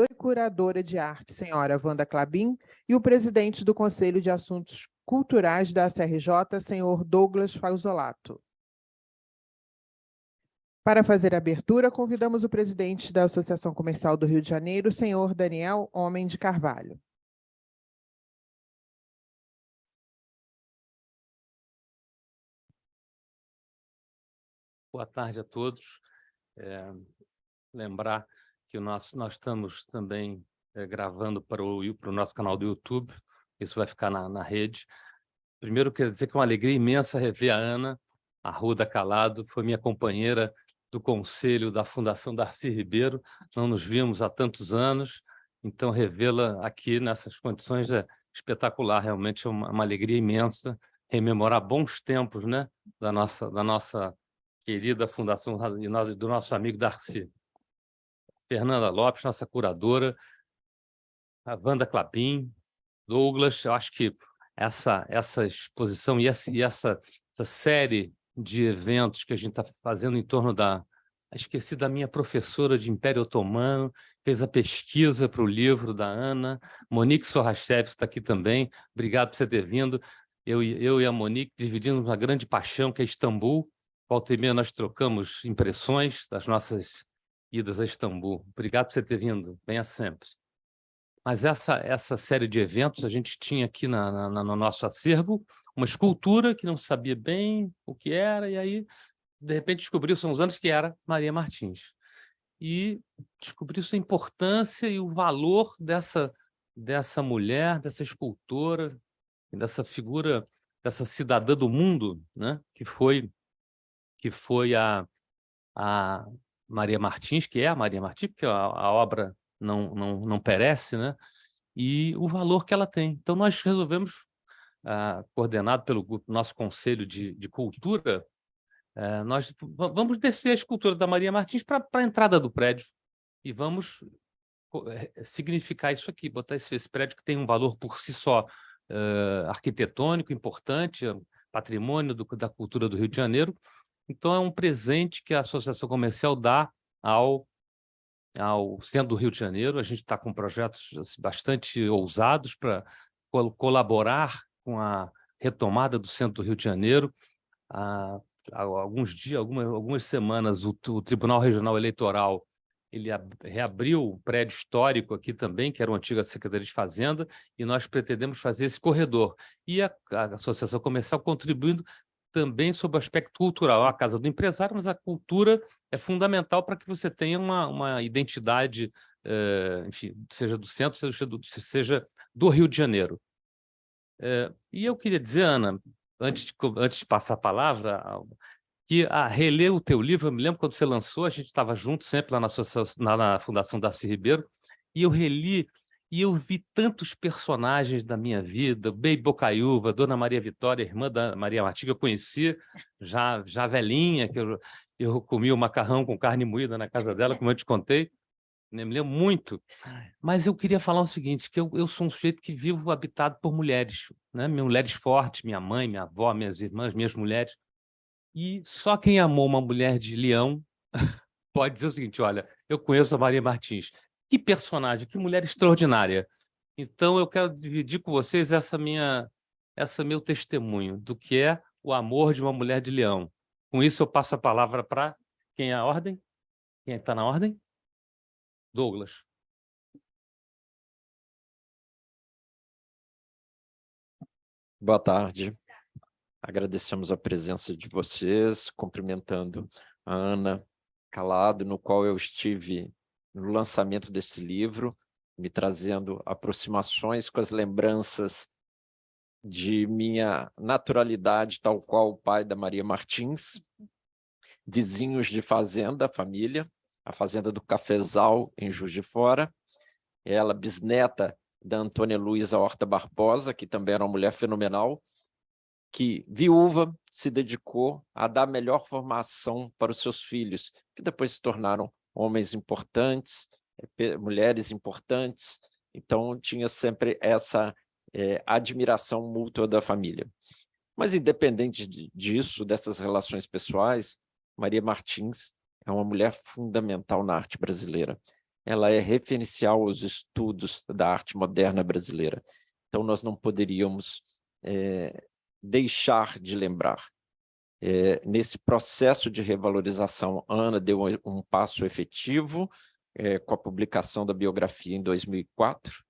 e curadora de arte, senhora Wanda Clabin, e o presidente do Conselho de Assuntos Culturais da CRJ, senhor Douglas Fausolato. Para fazer a abertura, convidamos o presidente da Associação Comercial do Rio de Janeiro, senhor Daniel Homem de Carvalho. Boa tarde a todos. Lembrar que nós estamos também gravando para o nosso canal do YouTube. Isso vai ficar na rede. Primeiro, quero dizer que é uma alegria imensa rever a Ana Arruda Calado, foi minha companheira do conselho da Fundação Darcy Ribeiro. Não nos vimos há tantos anos, então revê-la aqui nessas condições é espetacular, realmente é uma alegria imensa rememorar bons tempos, né, da nossa querida Fundação e do nosso amigo Darcy. Fernanda Lopes, nossa curadora, a Wanda Clabin, Douglas, eu acho que essa exposição e essa série de eventos que a gente está fazendo em torno da... Esqueci da minha professora de Império Otomano, fez a pesquisa para o livro da Ana, Monique Sorrachev está aqui também, obrigado por você ter vindo. Eu e a Monique dividimos uma grande paixão, que é Istambul. Volta e meia nós trocamos impressões das nossas idas a Istambul. Obrigado por você ter vindo, venha sempre. Mas essa série de eventos, a gente tinha aqui no nosso acervo uma escultura que não sabia bem o que era, e aí, de repente, descobriu-se há uns anos que era Maria Martins. E descobriu-se a importância e o valor dessa mulher, dessa escultora, dessa figura, dessa cidadã do mundo, né? que foi a Maria Martins, que é a Maria Martins, porque a obra não perece, né? E o valor que ela tem. Então, nós resolvemos, coordenado pelo nosso Conselho de Cultura, nós vamos descer a escultura da Maria Martins para a entrada do prédio e vamos significar isso aqui, botar esse prédio que tem um valor por si só arquitetônico importante, patrimônio da cultura do Rio de Janeiro. Então, é um presente que a Associação Comercial dá ao centro do Rio de Janeiro. A gente está com projetos assim, bastante ousados para colaborar com a retomada do centro do Rio de Janeiro. Há algumas semanas, o Tribunal Regional Eleitoral reabriu o prédio histórico aqui também, que era uma antiga Secretaria de Fazenda, e nós pretendemos fazer esse corredor. E a Associação Comercial contribuindo também sobre o aspecto cultural. A Casa do Empresário, mas a cultura é fundamental para que você tenha uma identidade, enfim, seja do centro, seja do Rio de Janeiro. E eu queria dizer, Ana, antes de passar a palavra, que reler o teu livro, eu me lembro quando você lançou, a gente estava junto sempre lá na Fundação Darcy Ribeiro, e eu reli, e eu vi tantos personagens da minha vida, Baby Bocaiúva, Dona Maria Vitória, irmã da Maria Martins, que eu conheci já velhinha, que eu comia o macarrão com carne moída na casa dela, como eu te contei, me lembro muito. Mas eu queria falar o seguinte, que eu sou um sujeito que vivo habitado por mulheres, né? Mulheres fortes, minha mãe, minha avó, minhas irmãs, minhas mulheres. E só quem amou uma mulher de leão pode dizer o seguinte, olha, eu conheço a Maria Martins. Que personagem, que mulher extraordinária. Então, eu quero dividir com vocês esse meu testemunho do que é o amor de uma mulher de leão. Com isso, eu passo a palavra para quem é a ordem? Quem está na ordem? Douglas. Boa tarde. Agradecemos a presença de vocês, cumprimentando a Ana Calado, no qual eu estive no lançamento desse livro, me trazendo aproximações com as lembranças de minha naturalidade, tal qual o pai da Maria Martins, vizinhos de fazenda, a fazenda do Cafezal, em Juiz de Fora, ela bisneta da Antônia Luísa Horta Barbosa, que também era uma mulher fenomenal, que, viúva, se dedicou a dar a melhor formação para os seus filhos, que depois se tornaram homens importantes, mulheres importantes, então tinha sempre essa admiração mútua da família. Mas, independente disso, dessas relações pessoais, Maria Martins é uma mulher fundamental na arte brasileira. ela é referencial aos estudos da arte moderna brasileira. Então, nós não poderíamos deixar de lembrar. Nesse processo de revalorização, a Ana deu um passo efetivo com a publicação da biografia em 2004,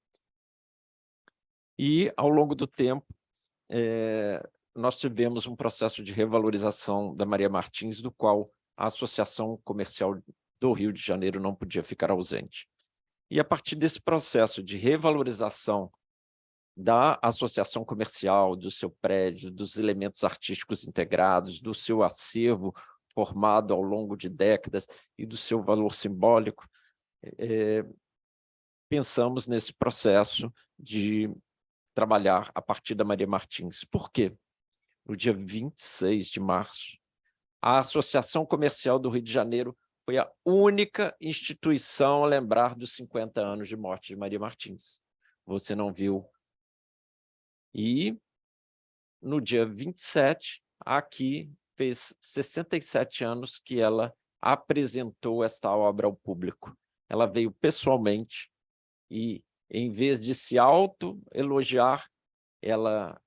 e, ao longo do tempo, nós tivemos um processo de revalorização da Maria Martins, do qual a Associação Comercial do Rio de Janeiro não podia ficar ausente. E, a partir desse processo de revalorização da associação comercial, do seu prédio, dos elementos artísticos integrados, do seu acervo formado ao longo de décadas e do seu valor simbólico, pensamos nesse processo de trabalhar a partir da Maria Martins. Por quê? No dia 26 de março, a Associação Comercial do Rio de Janeiro foi a única instituição a lembrar dos 50 anos de morte de Maria Martins. Você não viu? E, no dia 27, aqui fez 67 anos que ela apresentou esta obra ao público. Ela veio pessoalmente e, em vez de se autoelogiar, ela,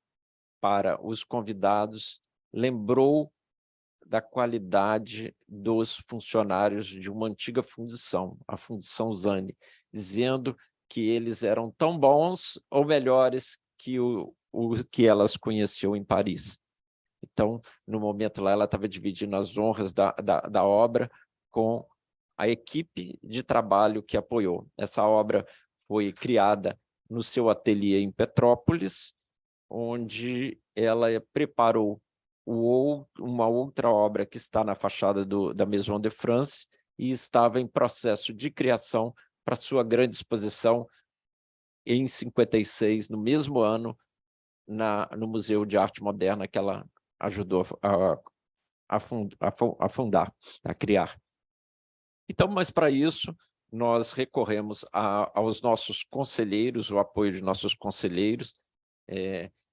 para os convidados, lembrou da qualidade dos funcionários de uma antiga fundição, a Fundição Zani, dizendo que eles eram tão bons ou melhores que o que elas conheceu em Paris. Então, no momento lá, ela estava dividindo as honras da obra com a equipe de trabalho que apoiou. Essa obra foi criada no seu ateliê em Petrópolis, onde ela preparou uma outra obra que está na fachada da Maison de France e estava em processo de criação para sua grande exposição em 56, no mesmo ano, no Museu de Arte Moderna, que ela ajudou a fundar, a criar. Então, mas para isso, nós recorremos aos nossos conselheiros, o apoio de nossos conselheiros.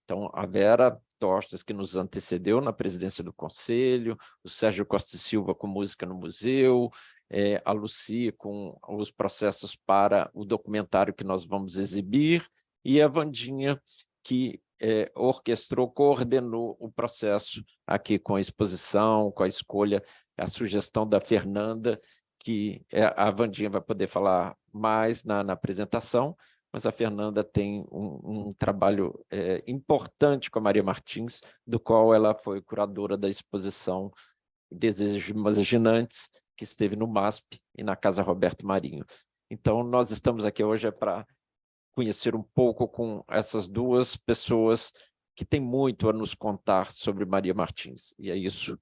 Então, a Vera Tostes, que nos antecedeu na presidência do Conselho, o Sérgio Costa e Silva com música no museu, a Lucy com os processos para o documentário que nós vamos exibir, e a Vandinha, que orquestrou, coordenou o processo aqui com a exposição, com a escolha, a sugestão da Fernanda, que a Vandinha vai poder falar mais na apresentação, mas a Fernanda tem um trabalho importante com a Maria Martins, do qual ela foi curadora da exposição Desejos Imaginantes, que esteve no MASP e na Casa Roberto Marinho. Então, nós estamos aqui hoje para conhecer um pouco com essas duas pessoas que têm muito a nos contar sobre Maria Martins. E é isso.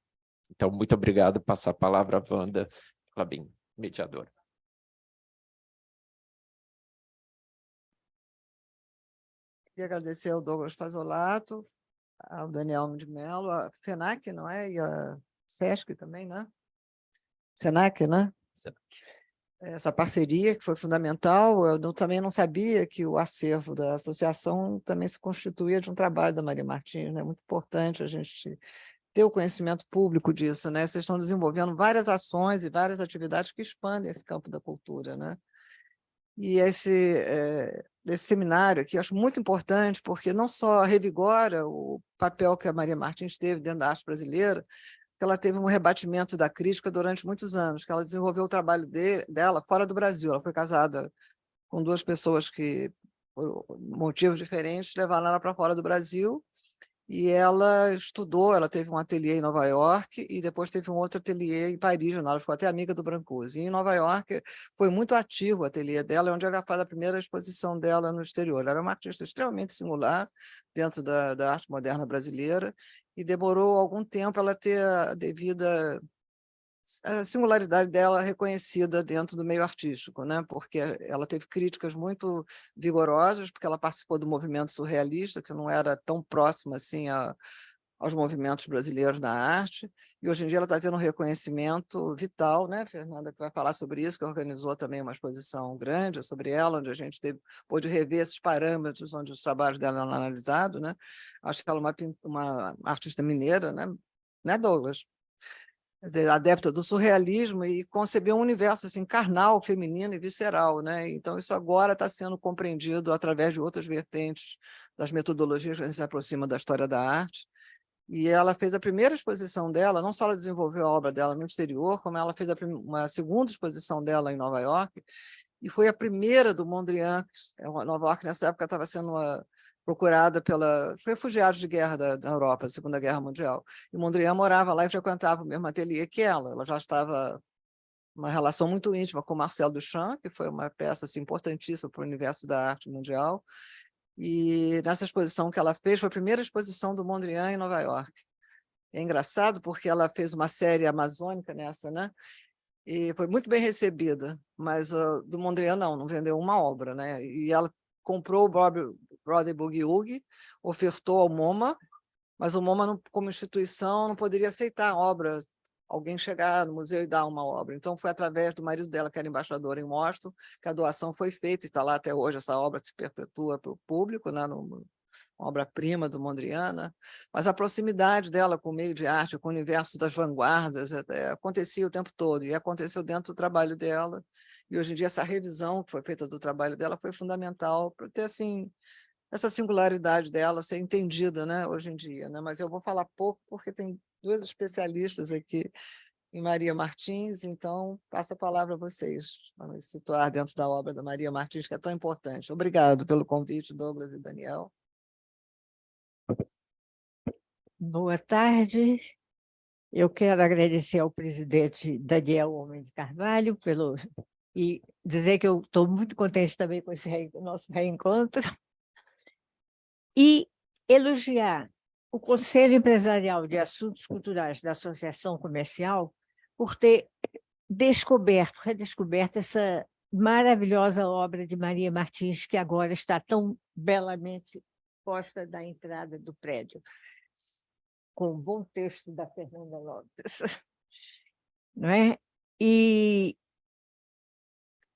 Então, muito obrigado. Passar a palavra à Wanda Clabin, mediadora. Queria agradecer ao Douglas Fazolato, ao Daniel de Mello, a FENAC, não é? E a SESC também, né? SENAC, né? Essa parceria que foi fundamental. Eu também não sabia que o acervo da associação também se constituía de um trabalho da Maria Martins, né? É muito importante a gente ter o conhecimento público disso, né? Vocês estão desenvolvendo várias ações e várias atividades que expandem esse campo da cultura, né? E esse seminário aqui eu acho muito importante, porque não só revigora o papel que a Maria Martins teve dentro da arte brasileira, que ela teve um rebatimento da crítica durante muitos anos, que ela desenvolveu o trabalho dela fora do Brasil. Ela foi casada com duas pessoas que, por motivos diferentes, levaram ela para fora do Brasil, e ela estudou, ela teve um ateliê em Nova York e depois teve um outro ateliê em Paris, ela ficou até amiga do Brancusi. E em Nova York foi muito ativo o ateliê dela, onde ela faz a primeira exposição dela no exterior. Ela era uma artista extremamente singular dentro da arte moderna brasileira, e demorou algum tempo ela ter a devida singularidade dela reconhecida dentro do meio artístico, né? Porque ela teve críticas muito vigorosas, porque ela participou do movimento surrealista, que não era tão próximo assim aos movimentos brasileiros na arte, e hoje em dia ela está tendo um reconhecimento vital, né, Fernanda, que vai falar sobre isso, que organizou também uma exposição grande sobre ela, onde a gente pôde rever esses parâmetros, onde os trabalhos dela eram analisados, né? Acho que ela é uma artista mineira, né, Douglas? quer dizer, adepta do surrealismo, e concebeu um universo assim, carnal, feminino e visceral, né? Então, isso agora está sendo compreendido através de outras vertentes das metodologias que a gente se aproxima da história da arte. E ela fez a primeira exposição dela, não só ela desenvolveu a obra dela no exterior, como ela fez uma segunda exposição dela em Nova York, e foi a primeira do Mondrian. Nova York, nessa época, estava sendo procurada pelos refugiados de guerra da Europa, da Segunda Guerra Mundial. E Mondrian morava lá e frequentava o mesmo ateliê que ela. Ela já estava uma relação muito íntima com Marcel Duchamp, que foi uma peça assim, importantíssima para o universo da arte mundial. E nessa exposição que ela fez, foi a primeira exposição do Mondrian em Nova York. É engraçado porque ela fez uma série amazônica nessa, né? E foi muito bem recebida, mas do Mondrian não vendeu uma obra, né? E ela comprou o Brother Boogie Woogie, ofertou ao MoMA, mas o MoMA, como instituição, não poderia aceitar a obra, alguém chegar no museu e dar uma obra. Então, foi através do marido dela, que era embaixador em Washington, que a doação foi feita, e está lá até hoje, essa obra se perpetua para o público, né, uma obra-prima do Mondrian, né? Mas a proximidade dela com o meio de arte, com o universo das vanguardas, acontecia o tempo todo, e aconteceu dentro do trabalho dela. E hoje em dia essa revisão que foi feita do trabalho dela foi fundamental para ter assim, essa singularidade dela ser entendida, né, hoje em dia, né? Mas eu vou falar pouco porque tem duas especialistas aqui em Maria Martins, então passo a palavra a vocês para nos situar dentro da obra da Maria Martins, que é tão importante. Obrigado pelo convite, Douglas e Daniel. Boa tarde. Eu quero agradecer ao presidente Daniel Homem de Carvalho e dizer que eu estou muito contente também com esse nosso reencontro e elogiar o Conselho Empresarial de Assuntos Culturais da Associação Comercial por ter redescoberto essa maravilhosa obra de Maria Martins, que agora está tão belamente posta na entrada do prédio, com um bom texto da Fernanda Lopes. Não é? E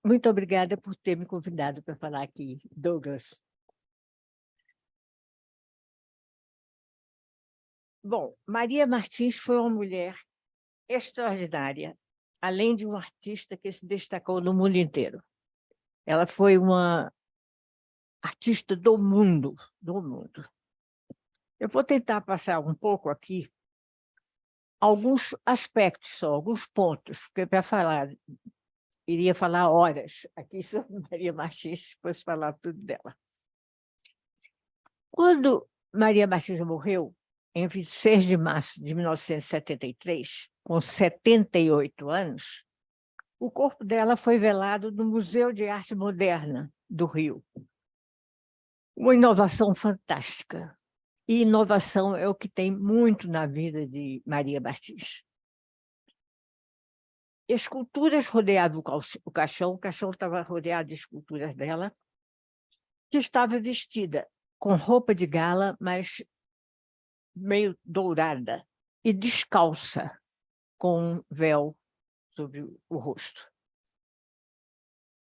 muito obrigada por ter me convidado para falar aqui, Douglas. Bom, Maria Martins foi uma mulher extraordinária, além de uma artista que se destacou no mundo inteiro. Ela foi uma artista do mundo, do mundo. Eu vou tentar passar um pouco aqui alguns aspectos só, alguns pontos, porque para falar, iria falar horas aqui sobre Maria Martins, se fosse falar tudo dela. Quando Maria Martins morreu, em 26 de março de 1973, com 78 anos, o corpo dela foi velado no Museu de Arte Moderna do Rio. Uma inovação fantástica. E inovação é o que tem muito na vida de Maria Martins. Esculturas rodeavam o caixão estava rodeado de esculturas dela, que estava vestida com roupa de gala, mas meio dourada, e descalça, com um véu sobre o rosto.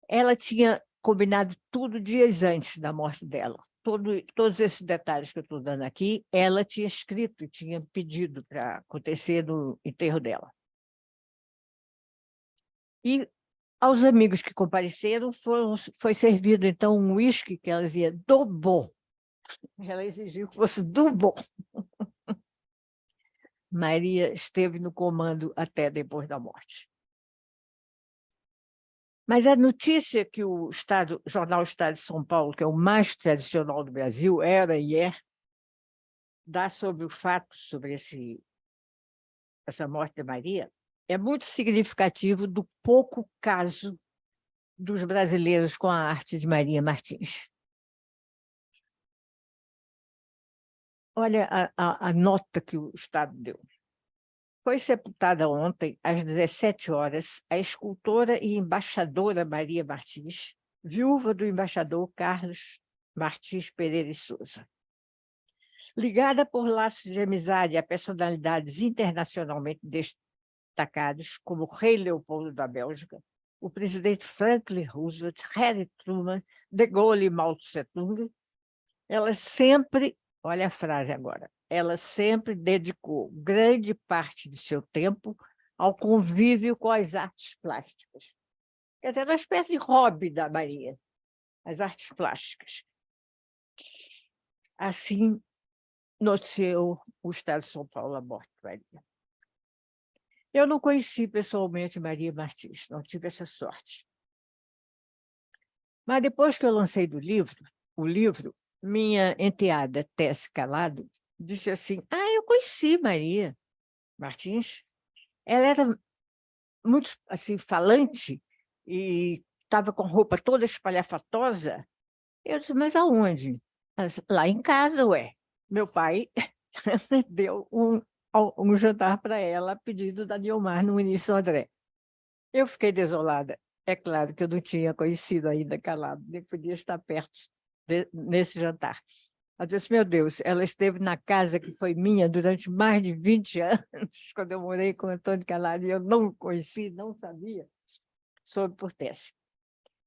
Ela tinha combinado tudo dias antes da morte dela. Todos esses detalhes que eu estou dando aqui, ela tinha escrito e tinha pedido para acontecer no enterro dela. E aos amigos que compareceram, foi servido, então, um uísque que ela dizia do bom. Ela exigiu que fosse do bom. Maria esteve no comando até depois da morte. Mas a notícia que o jornal Estado de São Paulo, que é o mais tradicional do Brasil, era e dá sobre o fato, sobre essa morte de Maria, é muito significativo do pouco caso dos brasileiros com a arte de Maria Martins. Olha a nota que o Estado deu. Foi sepultada ontem, às 17 horas, a escultora e embaixadora Maria Martins, viúva do embaixador Carlos Martins Pereira e Souza. Ligada por laços de amizade a personalidades internacionalmente destacados, como o rei Leopoldo da Bélgica, o presidente Franklin Roosevelt, Harry Truman, De Gaulle e Mao Tse-tung, ela sempre, olha a frase agora, ela sempre dedicou grande parte de seu tempo ao convívio com as artes plásticas. Quer dizer, era uma espécie de hobby da Maria, as artes plásticas. Assim noticiou o Estado de São Paulo a morte de Maria. Eu não conheci pessoalmente Maria Martins, não tive essa sorte. Mas depois que eu lancei o livro, minha enteada Tess Calado disse assim: eu conheci Maria Martins. Ela era muito assim, falante e estava com roupa toda espalhafatosa. Eu disse: mas aonde? Ela disse: lá em casa, ué. Meu pai deu um jantar para ela a pedido da Niomar no início André. Eu fiquei desolada. É claro que eu não tinha conhecido ainda Calado, nem podia estar perto nesse jantar. Ela disse: meu Deus, ela esteve na casa que foi minha durante mais de 20 anos, quando eu morei com o Antônio Calado, e eu não o conheci, não sabia, soube por Tess.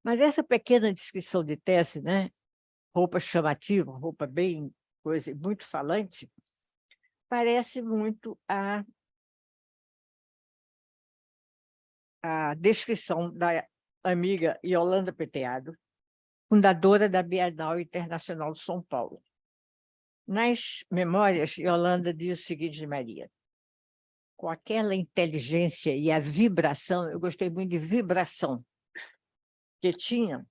Mas essa pequena descrição de Tess, né? Roupa chamativa, roupa bem, coisa muito falante, parece muito a descrição da amiga Yolanda Peteado, fundadora da Bienal Internacional de São Paulo. Nas memórias, Yolanda diz o seguinte de Maria: com aquela inteligência e a vibração, eu gostei muito de vibração que tinha,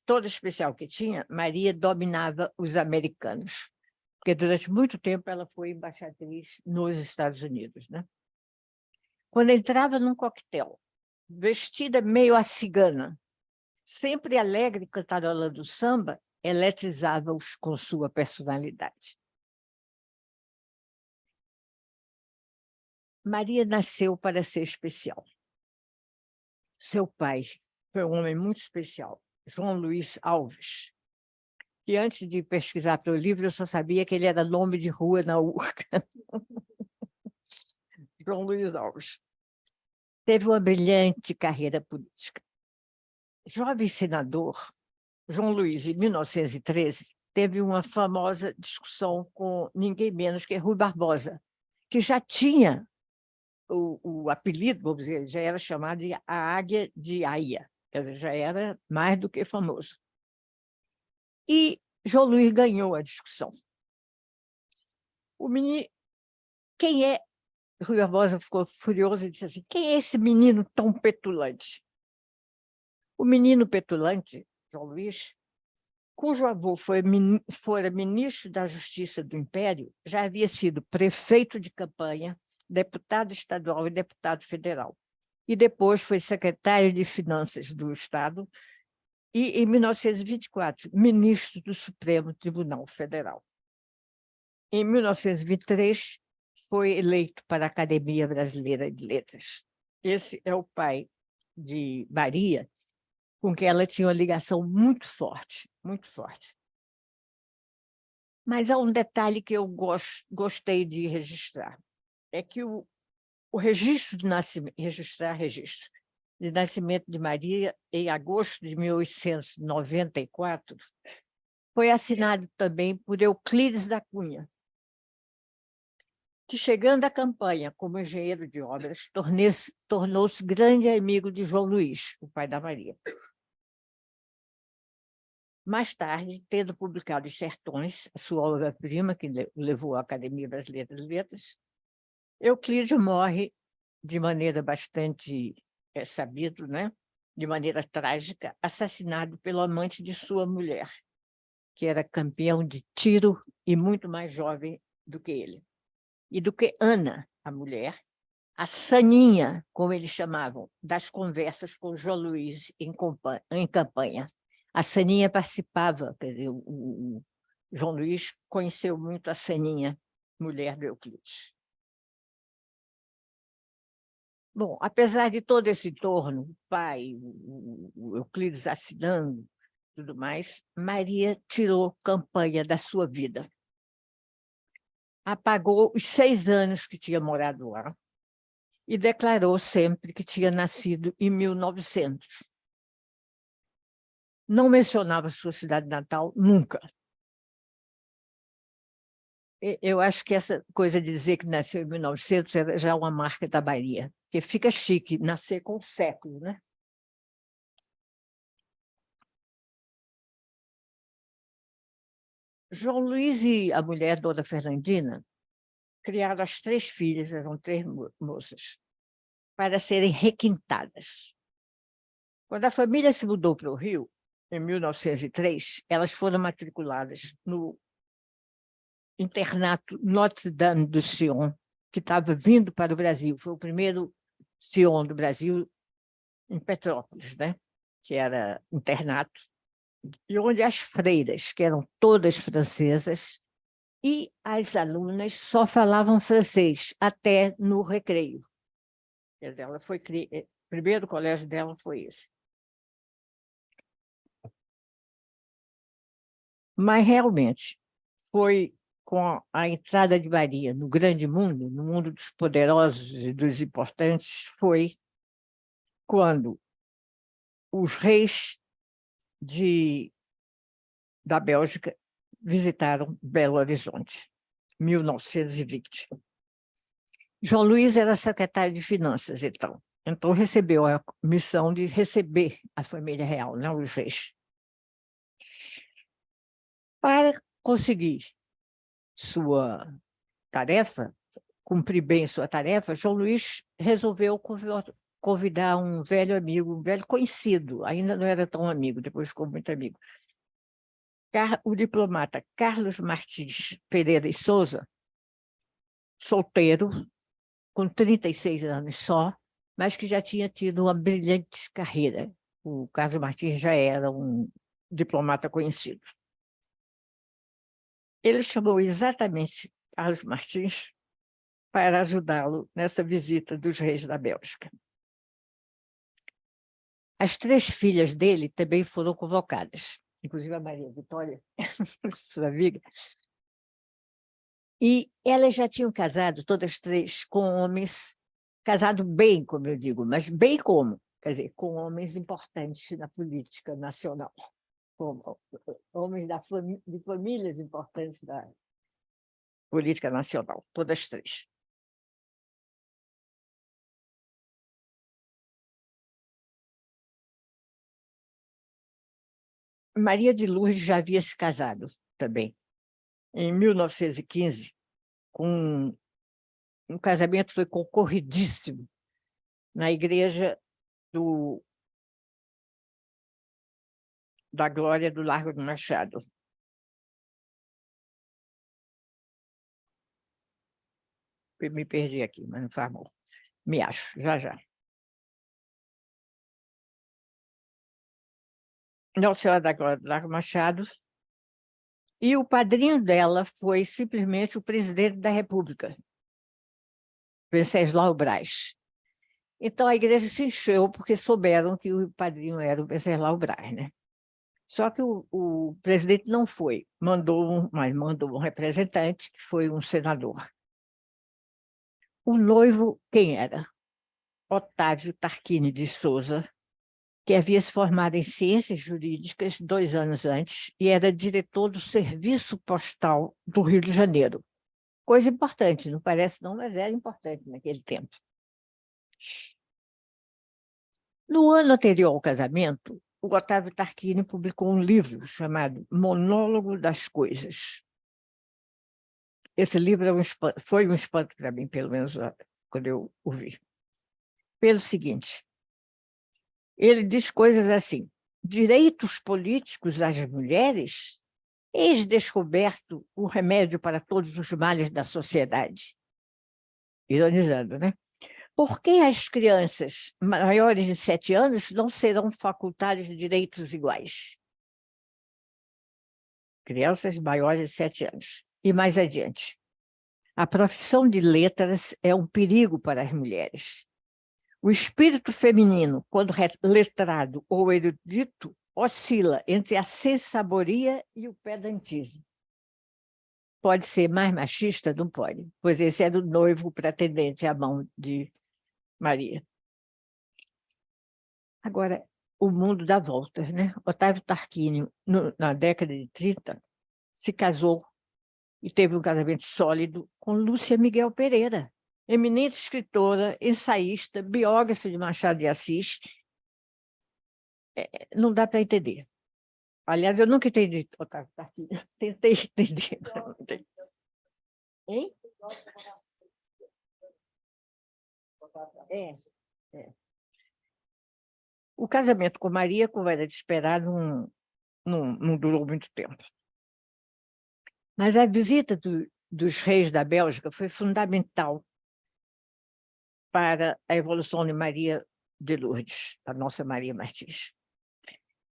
toda especial que tinha, Maria dominava os americanos, porque durante muito tempo ela foi embaixatriz nos Estados Unidos, né? Quando entrava num coquetel, vestida meio à cigana, sempre alegre cantarolando samba, eletrizava-os com sua personalidade. Maria nasceu para ser especial. Seu pai foi um homem muito especial, João Luiz Alves, que antes de pesquisar pelo livro, eu só sabia que ele era nome de rua na Urca. João Luiz Alves. Teve uma brilhante carreira política. Jovem senador, João Luiz, em 1913, teve uma famosa discussão com ninguém menos que Rui Barbosa, que já tinha o apelido, vamos dizer, já era chamado de a Águia de Aia, quer dizer, já era mais do que famoso. E João Luiz ganhou a discussão. O menino, quem é? Rui Barbosa ficou furioso e disse assim: quem é esse menino tão petulante? O menino petulante, João Luiz, cujo avô fora ministro da Justiça do Império, já havia sido prefeito de campanha, deputado estadual e deputado federal. E depois foi secretário de Finanças do Estado e, em 1924, ministro do Supremo Tribunal Federal. Em 1923, foi eleito para a Academia Brasileira de Letras. Esse é o pai de Maria, com quem ela tinha uma ligação muito forte, muito forte. Mas há um detalhe que eu gostei de registrar, é que o registro de nascimento, registro de nascimento de Maria, em agosto de 1894, foi assinado também por Euclides da Cunha, que, chegando à campanha como engenheiro de obras, tornou-se grande amigo de João Luiz, o pai da Maria. Mais tarde, tendo publicado Os Sertões, a sua obra-prima, que levou à Academia Brasileira de Letras, Euclides morre de maneira bastante sabido, né? De maneira trágica, assassinado pelo amante de sua mulher, que era campeão de tiro e muito mais jovem do que ele. E do que Ana, a mulher, a Saninha, como eles chamavam, das conversas com João Luiz em campanha. A Saninha participava, quer dizer, o João Luiz conheceu muito a Saninha, mulher do Euclides. Bom, apesar de todo esse entorno, o pai, o Euclides assinando, tudo mais, Maria tirou campanha da sua vida. Apagou os 6 anos que tinha morado lá e declarou sempre que tinha nascido em 1900. Não mencionava sua cidade natal nunca. Eu acho que essa coisa de dizer que nasceu em 1900 era já uma marca da Bahia, porque fica chique nascer com o século, né? João Luiz e a mulher, Dona Fernandina, criaram as 3 filhas, eram 3 moças, para serem requintadas. Quando a família se mudou para o Rio, em 1903, elas foram matriculadas no internato Notre-Dame do Sion, que estava vindo para o Brasil. Foi o primeiro Sion do Brasil em Petrópolis, né? Que era internato, e onde as freiras, que eram todas francesas, e as alunas só falavam francês, até no recreio. Quer dizer, ela foi o primeiro colégio dela foi esse. Mas, realmente, foi com a entrada de Maria no grande mundo, no mundo dos poderosos e dos importantes, foi quando os reis da Bélgica visitaram Belo Horizonte, 1920. João Luiz era secretário de Finanças, então recebeu a missão de receber a família real, né, os reis. Para conseguir sua tarefa, cumprir bem sua tarefa, João Luiz resolveu convidar um velho amigo, um velho conhecido, ainda não era tão amigo, depois ficou muito amigo, o diplomata Carlos Martins Pereira e Souza, solteiro, com 36 anos só, mas que já tinha tido uma brilhante carreira. O Carlos Martins já era um diplomata conhecido. Ele chamou exatamente Carlos Martins para ajudá-lo nessa visita dos reis da Bélgica. As 3 filhas dele também foram convocadas, inclusive a Maria Vitória, sua amiga. E elas já tinham casado, todas 3, com homens, casado bem, como eu digo, mas bem como? Quer dizer, com homens importantes na política nacional, com homens de famílias importantes da política nacional, todas 3. Maria de Lourdes já havia se casado também, em 1915, com um casamento foi concorridíssimo na igreja da Glória do Largo do Machado. Eu me perdi aqui, mas não faz mal. Me acho, já, já. Nossa Senhora da Glória do Largo do Machado. E o padrinho dela foi simplesmente o presidente da República, Venceslau Braz. Então, a igreja se encheu porque souberam que o padrinho era o Venceslau Braz, né? Só que o presidente não foi, mas mandou um representante, que foi um senador. O noivo, quem era? Otávio Tarquini de Souza, que havia se formado em Ciências Jurídicas 2 anos antes e era diretor do Serviço Postal do Rio de Janeiro. Coisa importante, não parece não, mas era importante naquele tempo. No ano anterior ao casamento, o Otávio Tarquini publicou um livro chamado Monólogo das Coisas. Esse livro foi um espanto para mim, pelo menos quando eu o vi. Pelo seguinte, ele diz coisas assim: direitos políticos às mulheres, eis descoberto o remédio para todos os males da sociedade. Ironizando, né? Por que as crianças maiores de 7 anos não serão facultadas de direitos iguais? Crianças maiores de 7 anos. E mais adiante. A profissão de letras é um perigo para as mulheres. O espírito feminino, quando letrado ou erudito, oscila entre a sensaboria e o pedantismo. Pode ser mais machista? Não pode, pois esse era o noivo pretendente à mão de Maria. Agora, o mundo dá voltas, né? Otávio Tarquínio, na década de 30, se casou e teve um casamento sólido com Lúcia Miguel Pereira, eminente escritora, ensaísta, biógrafa de Machado de Assis. Não dá para entender. Aliás, eu nunca entendi, Otávio Tarquínio. Tentei entender. Hein? É. O casamento com Maria, como era de esperar, não durou muito tempo. Mas a visita dos reis da Bélgica foi fundamental para a evolução de Maria de Lourdes, a nossa Maria Martins.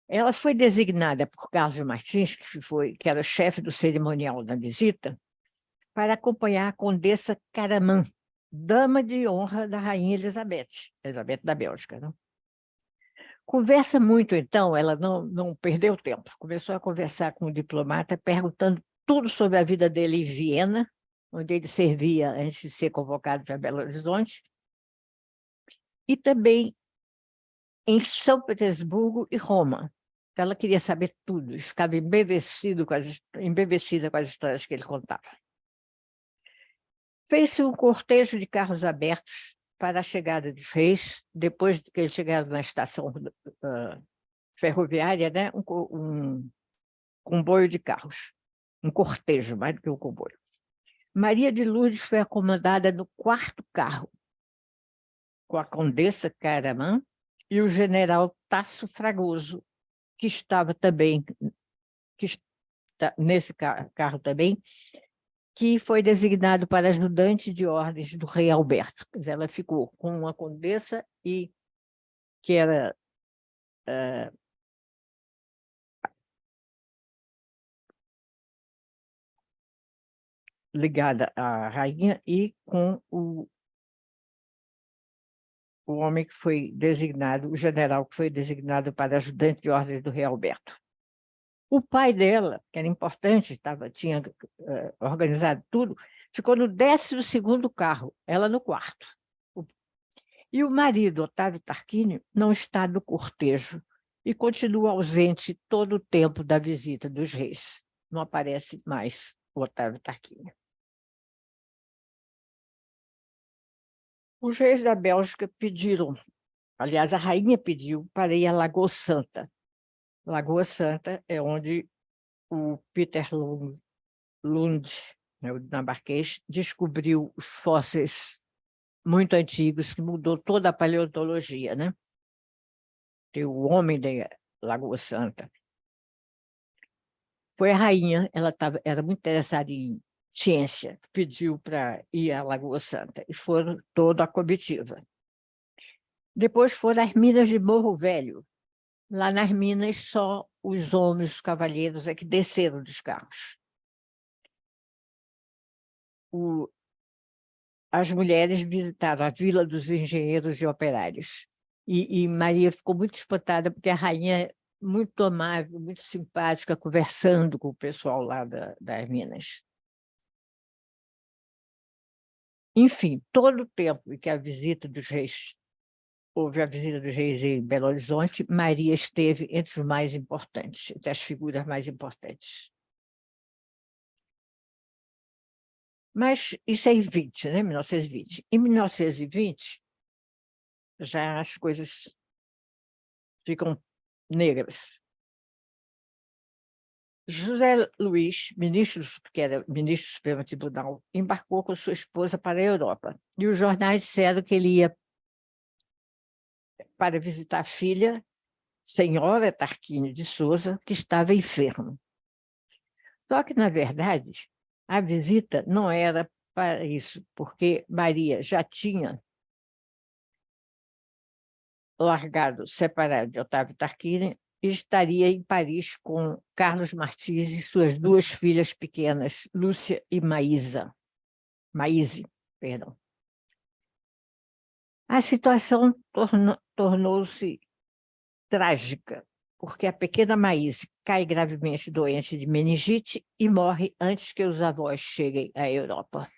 Ela foi designada por Carlos Martins, que era o chefe do cerimonial da visita, para acompanhar a Condessa Caraman, dama de honra da rainha Elizabeth da Bélgica. Né? Conversa muito, então, ela não perdeu tempo. Começou a conversar com o diplomata, perguntando tudo sobre a vida dele em Viena, onde ele servia antes de ser convocado para Belo Horizonte, e também em São Petersburgo e Roma. Ela queria saber tudo, e ficava embevecida com as histórias que ele contava. Fez-se um cortejo de carros abertos para a chegada dos reis, depois que eles chegaram na estação ferroviária, né? um comboio de carros, um cortejo, mais do que um comboio. Maria de Lourdes foi acomodada no quarto carro, com a Condessa Caraman e o general Tasso Fragoso, que estava também, nesse carro também, que foi designado para ajudante de ordens do rei Alberto. Quer dizer, ela ficou com uma condessa e que era ligada à rainha e com o homem que foi designado, o general que foi designado para ajudante de ordens do rei Alberto. O pai dela, que era importante, tinha organizado tudo, ficou no 12º carro, ela no quarto. E o marido, Otávio Tarquínio, não está no cortejo e continua ausente todo o tempo da visita dos reis. Não aparece mais o Otávio Tarquínio. Os reis da Bélgica pediram, aliás, a rainha pediu para ir à Lagoa Santa. Lagoa Santa é onde o Peter Lund, né, o dinamarquês, descobriu os fósseis muito antigos, que mudou toda a paleontologia, né? Tem o homem da Lagoa Santa. Foi a rainha, ela era muito interessada em ciência, pediu para ir à Lagoa Santa, e foram toda a comitiva. Depois foram às minas de Morro Velho. Lá nas minas, só os homens, os cavalheiros, é que desceram dos carros. As mulheres visitaram a Vila dos Engenheiros e Operários. E Maria ficou muito espantada, porque a rainha, muito amável, muito simpática, conversando com o pessoal lá das minas. Enfim, todo o tempo em que houve a visita dos reis em Belo Horizonte, Maria esteve entre os mais importantes, entre as figuras mais importantes. Mas isso é em 20, né? 1920. Em 1920, já as coisas ficam negras. José Luiz, que era ministro do Supremo Tribunal, embarcou com sua esposa para a Europa. E os jornais disseram que ele ia para visitar a filha, senhora Tarquínio de Souza, que estava enferma. Só que, na verdade, a visita não era para isso, porque Maria já tinha separado de Otávio Tarquínio, e estaria em Paris com Carlos Martins e suas duas filhas pequenas, Lúcia e Maíse. A situação tornou-se trágica, porque a pequena Maíse cai gravemente doente de meningite e morre antes que os avós cheguem à Europa.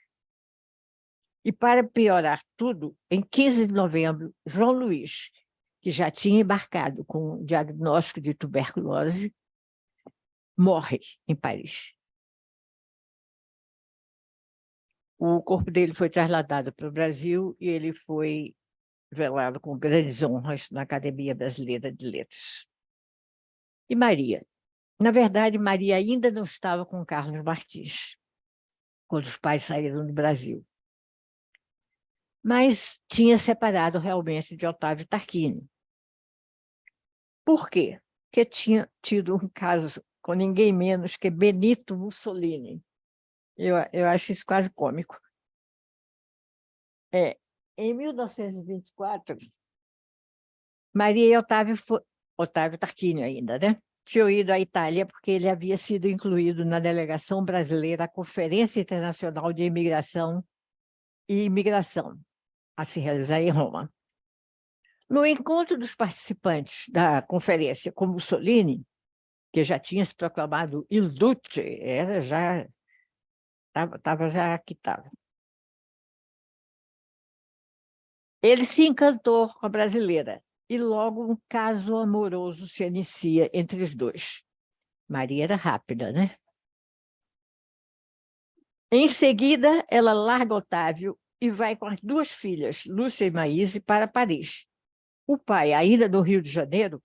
E, para piorar tudo, em 15 de novembro, João Luís, que já tinha embarcado com o diagnóstico de tuberculose, morre em Paris. O corpo dele foi trasladado para o Brasil e ele foi velado com grandes honras na Academia Brasileira de Letras. E Maria? Na verdade, Maria ainda não estava com Carlos Martins, quando os pais saíram do Brasil. Mas tinha separado realmente de Otávio Tarquínio. Por quê? Porque tinha tido um caso com ninguém menos que Benito Mussolini. Eu acho isso quase cômico. Em 1924, Maria e Otávio Tarquínio ainda, né? Tinham ido à Itália porque ele havia sido incluído na delegação brasileira à Conferência Internacional de Imigração e Imigração, a se realizar em Roma. No encontro dos participantes da conferência com Mussolini, que já tinha se proclamado Il Duce, estava já que estava. Ele se encantou com a brasileira e logo um caso amoroso se inicia entre os dois. Maria era rápida, né? Em seguida, ela larga Otávio e vai com as duas filhas, Lúcia e Maíse, para Paris. O pai, ainda do Rio de Janeiro,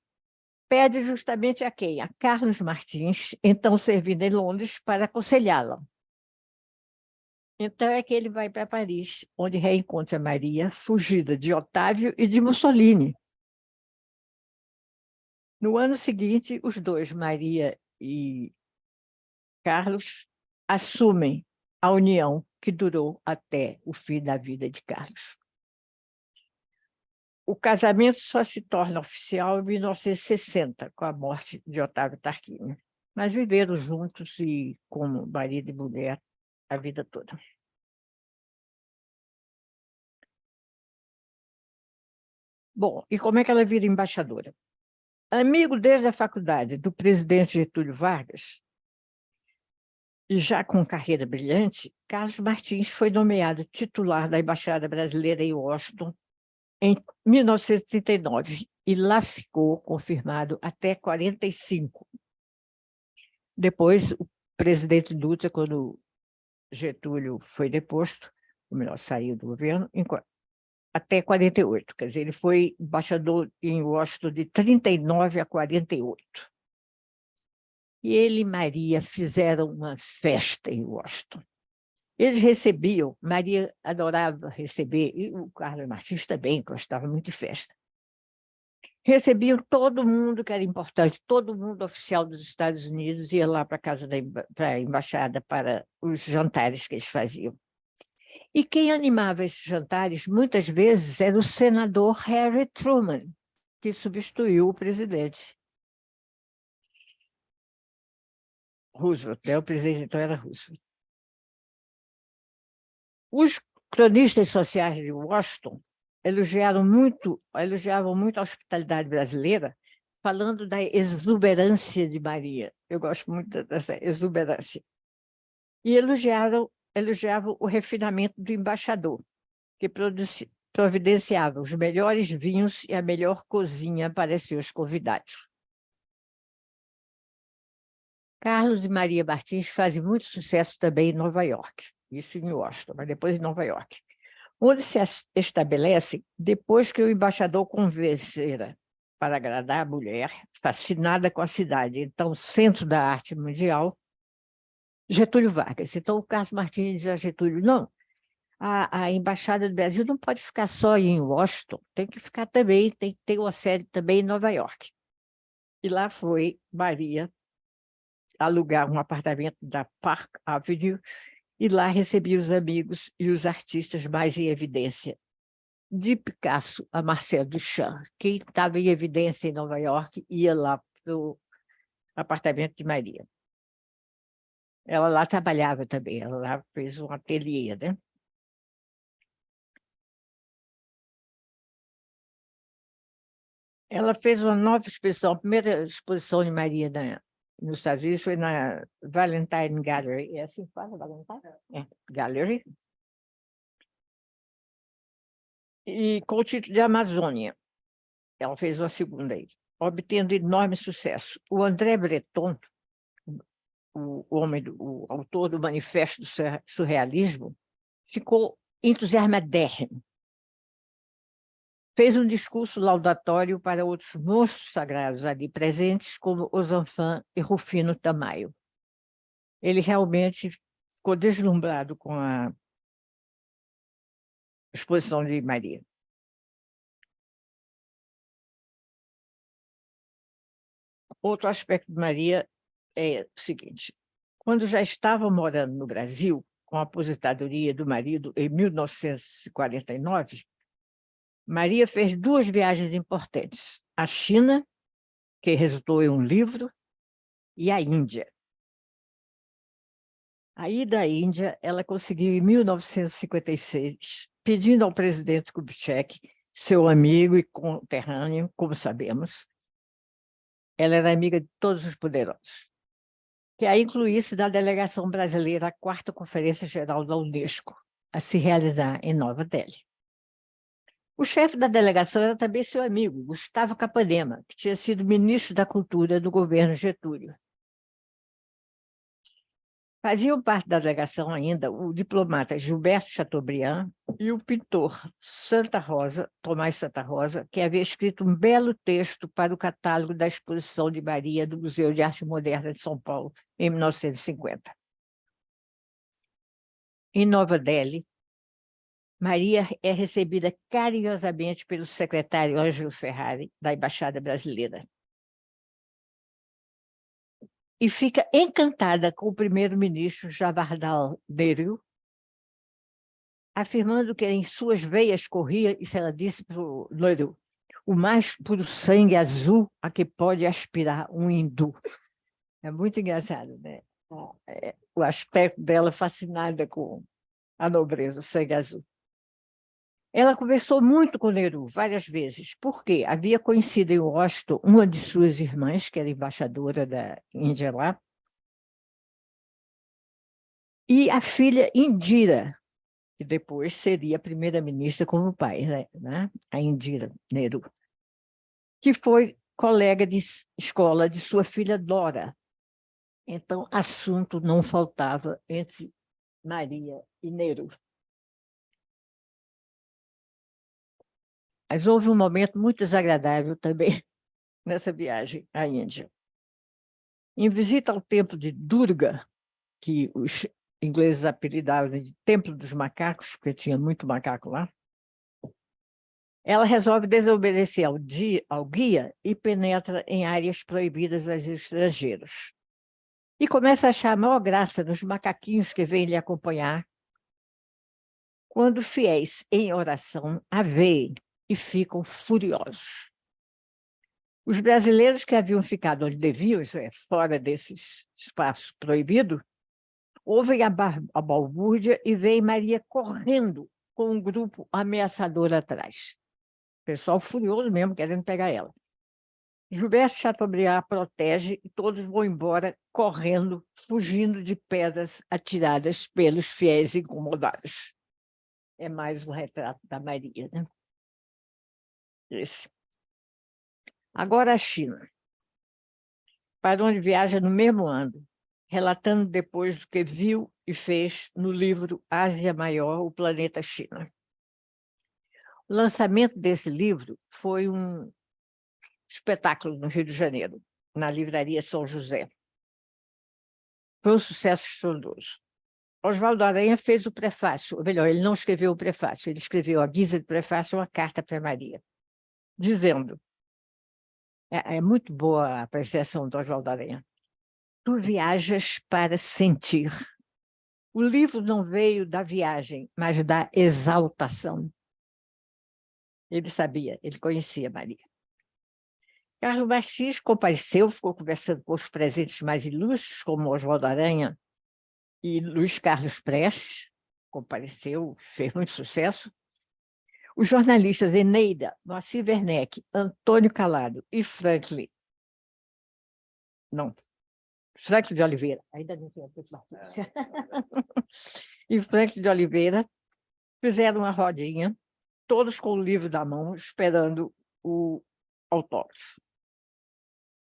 pede justamente a quem? A Carlos Martins, então servindo em Londres, para aconselhá-la. Então é que ele vai para Paris, onde reencontra Maria, fugida de Otávio e de Mussolini. No ano seguinte, os dois, Maria e Carlos, assumem a união que durou até o fim da vida de Carlos. O casamento só se torna oficial em 1960, com a morte de Otávio Tarquínio. Mas viveram juntos e como marido e mulher a vida toda. Bom, e como é que ela vira embaixadora? Amigo desde a faculdade do presidente Getúlio Vargas, e já com carreira brilhante, Carlos Martins foi nomeado titular da Embaixada Brasileira em Washington em 1939, e lá ficou confirmado até 45. Depois, o presidente Dutra, quando Getúlio foi deposto, ou melhor, saiu do governo, até 48. Quer dizer, ele foi embaixador em Washington de 39 a 48. E ele e Maria fizeram uma festa em Washington. Eles recebiam, Maria adorava receber, e o Carlos Martins também gostava muito de festa. Recebiam todo mundo que era importante, todo mundo oficial dos Estados Unidos ia lá para a casa da embaixada para os jantares que eles faziam. E quem animava esses jantares, muitas vezes, era o senador Harry Truman, que substituiu o presidente Roosevelt, né? O presidente então era Roosevelt. Os cronistas sociais de Washington elogiavam muito a hospitalidade brasileira, falando da exuberância de Maria. Eu gosto muito dessa exuberância. E elogiavam o refinamento do embaixador, que providenciava os melhores vinhos e a melhor cozinha para seus convidados. Carlos e Maria Martins fazem muito sucesso também em Nova York, isso em Washington, mas depois em Nova York, onde se estabelece depois que o embaixador convencera para agradar a mulher, fascinada com a cidade, então centro da arte mundial, Getúlio Vargas. Então o Carlos Martins diz a Getúlio, não, a Embaixada do Brasil não pode ficar só em Washington, tem que ficar também, tem que ter uma sede também em Nova York. E lá foi Maria alugar um apartamento da Park Avenue e lá recebia os amigos e os artistas mais em evidência, de Picasso a Marcel Duchamp. Quem estava em evidência em Nova York ia lá para o apartamento de Maria. Ela lá trabalhava também, ela lá fez um ateliê, né? Ela fez uma nova exposição, a primeira exposição de Maria nos Estados Unidos foi na Valentine Gallery. É assim que fala, Valentine? É, Gallery. E com o título de Amazônia. Ela fez uma segunda aí, obtendo enorme sucesso. O André Breton, o autor do Manifesto do Surrealismo, ficou entusiasmadérrimo. Fez um discurso laudatório para outros monstros sagrados ali presentes, como Osanfan e Rufino Tamayo. Ele realmente ficou deslumbrado com a exposição de Maria. Outro aspecto de Maria é o seguinte: quando já estava morando no Brasil, com a aposentadoria do marido em 1949, Maria fez 2 viagens importantes: à China, que resultou em um livro, e à Índia. A ida à Índia, ela conseguiu em 1956, pedindo ao presidente Kubitschek, seu amigo e conterrâneo, como sabemos. Ela era amiga de todos os poderosos, que a incluísse na delegação brasileira à 4ª Conferência Geral da Unesco, a se realizar em Nova Delhi. O chefe da delegação era também seu amigo, Gustavo Capanema, que tinha sido ministro da Cultura do governo Getúlio. Faziam parte da delegação ainda o diplomata Gilberto Chateaubriand e o pintor Tomás Santa Rosa, que havia escrito um belo texto para o catálogo da exposição de Maria do Museu de Arte Moderna de São Paulo, em 1950. Em Nova Delhi, Maria é recebida carinhosamente pelo secretário Ângelo Ferrari, da Embaixada Brasileira. E fica encantada com o primeiro-ministro Jawaharlal Nehru, afirmando que em suas veias corria, isso ela disse para o Nehru, o mais puro sangue azul a que pode aspirar um hindu. É muito engraçado, né? O aspecto dela fascinada com a nobreza, o sangue azul. Ela conversou muito com Nehru, várias vezes, porque havia conhecido em Washington uma de suas irmãs, que era embaixadora da Índia lá, e a filha Indira, que depois seria primeira-ministra como pai, né? A Indira Nehru, que foi colega de escola de sua filha Dora. Então, assunto não faltava entre Maria e Nehru. Mas houve um momento muito desagradável também nessa viagem à Índia. Em visita ao templo de Durga, que os ingleses apelidavam de Templo dos Macacos, porque tinha muito macaco lá, ela resolve desobedecer ao guia e penetra em áreas proibidas aos estrangeiros. E começa a achar a maior graça nos macaquinhos que vêm lhe acompanhar, quando fiéis em oração a veem e ficam furiosos. Os brasileiros que haviam ficado onde deviam, isso é, fora desse espaço proibido, ouvem a balbúrdia e veem Maria correndo com um grupo ameaçador atrás. O pessoal furioso mesmo, querendo pegar ela. Gilberto Chateaubriand protege e todos vão embora correndo, fugindo de pedras atiradas pelos fiéis incomodados. É mais um retrato da Maria, né? Esse. Agora a China, para onde viaja no mesmo ano, relatando depois o que viu e fez no livro Ásia Maior, o Planeta China. O lançamento desse livro foi um espetáculo no Rio de Janeiro, na Livraria São José. Foi um sucesso estrondoso. Oswaldo Aranha fez o prefácio, ou melhor, ele não escreveu o prefácio, ele escreveu à guisa de prefácio uma carta para Maria, dizendo, é muito boa a apreciação do Oswaldo Aranha, tu viajas para sentir. O livro não veio da viagem, mas da exaltação. Ele sabia, ele conhecia Maria. Carlos Martins compareceu, ficou conversando com os presentes mais ilustres, como Oswaldo Aranha e Luiz Carlos Prestes, compareceu, fez muito sucesso. Os jornalistas Eneida, Moacir Werneck, Antônio Calado e Franklin de Oliveira, ainda não tinha Martins. E Franklin de Oliveira fizeram uma rodinha, todos com o livro na mão, esperando o autógrafo.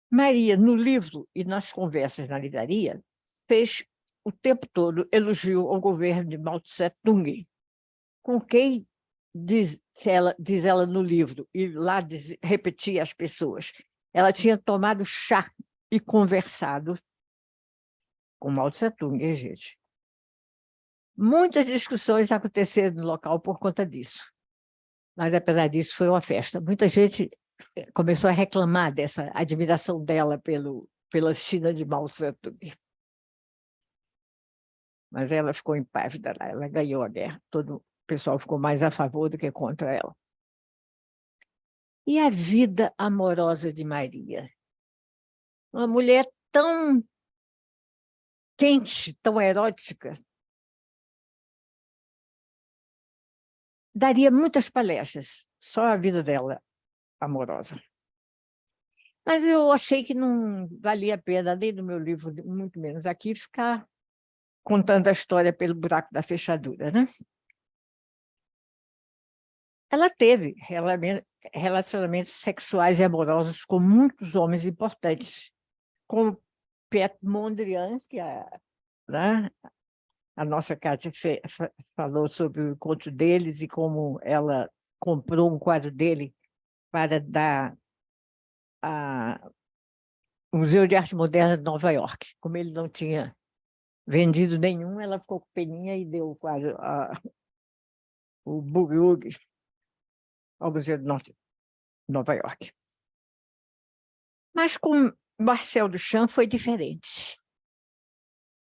Maria, no livro e nas conversas na livraria, fez o tempo todo elogio ao governo de Mao Tse-tung, com quem, diz ela no livro, e lá repetia às pessoas, ela tinha tomado chá e conversado com Mao Tse-tung, hein, gente? Muitas discussões aconteceram no local por conta disso. Mas, apesar disso, foi uma festa. Muita gente começou a reclamar dessa admiração dela pela China de Mao Tse-tung. Mas ela ficou impávida lá, ela ganhou a guerra. Todo o pessoal ficou mais a favor do que contra ela. E a vida amorosa de Maria? Uma mulher tão quente, tão erótica. Daria muitas palestras, só a vida dela amorosa. Mas eu achei que não valia a pena, nem no meu livro, muito menos aqui, ficar contando a história pelo buraco da fechadura, né? Ela teve relacionamentos sexuais e amorosos com muitos homens importantes, como Piet Mondrian, que né, a nossa Kátia falou sobre o encontro deles e como ela comprou um quadro dele para dar ao Museu de Arte Moderna de Nova York. Como ele não tinha vendido nenhum, ela ficou com peninha e deu o quadro, o Boogie ao Museu de Nova York. Mas com Marcel Duchamp foi diferente.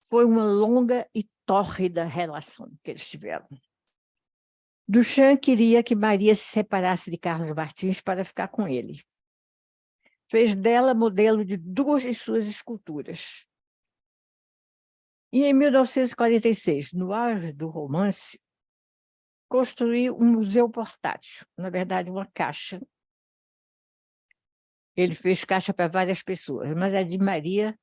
Foi uma longa e tórrida relação que eles tiveram. Duchamp queria que Maria se separasse de Carlos Martins para ficar com ele. Fez dela modelo de 2 de suas esculturas. E, em 1946, no auge do romance, construiu um museu portátil, na verdade, uma caixa. Ele fez caixa para várias pessoas, mas a de Maria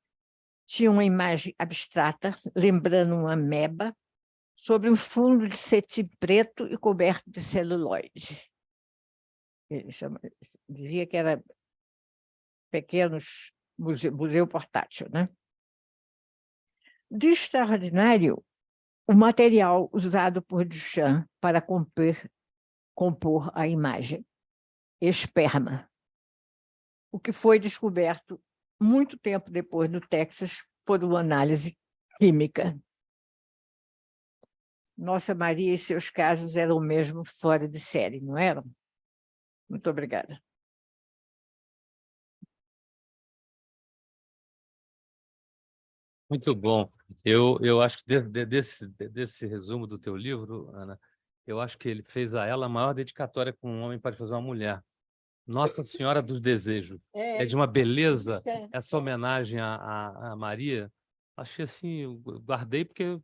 tinha uma imagem abstrata, lembrando uma ameba, sobre um fundo de cetim preto e coberto de celulóide. Ele dizia que era pequenos museu portátil, né? De extraordinário, o material usado por Duchamp para compor a imagem, esperma, o que foi descoberto muito tempo depois no Texas por uma análise química. Nossa Maria e seus casos eram mesmo fora de série, não eram? Muito obrigada. Muito bom. Eu acho que desse resumo do teu livro, Ana, eu acho que ele fez a ela a maior dedicatória que um homem pode fazer a uma mulher. Nossa Senhora dos Desejos. É de uma beleza essa homenagem à Maria. Achei assim, eu guardei porque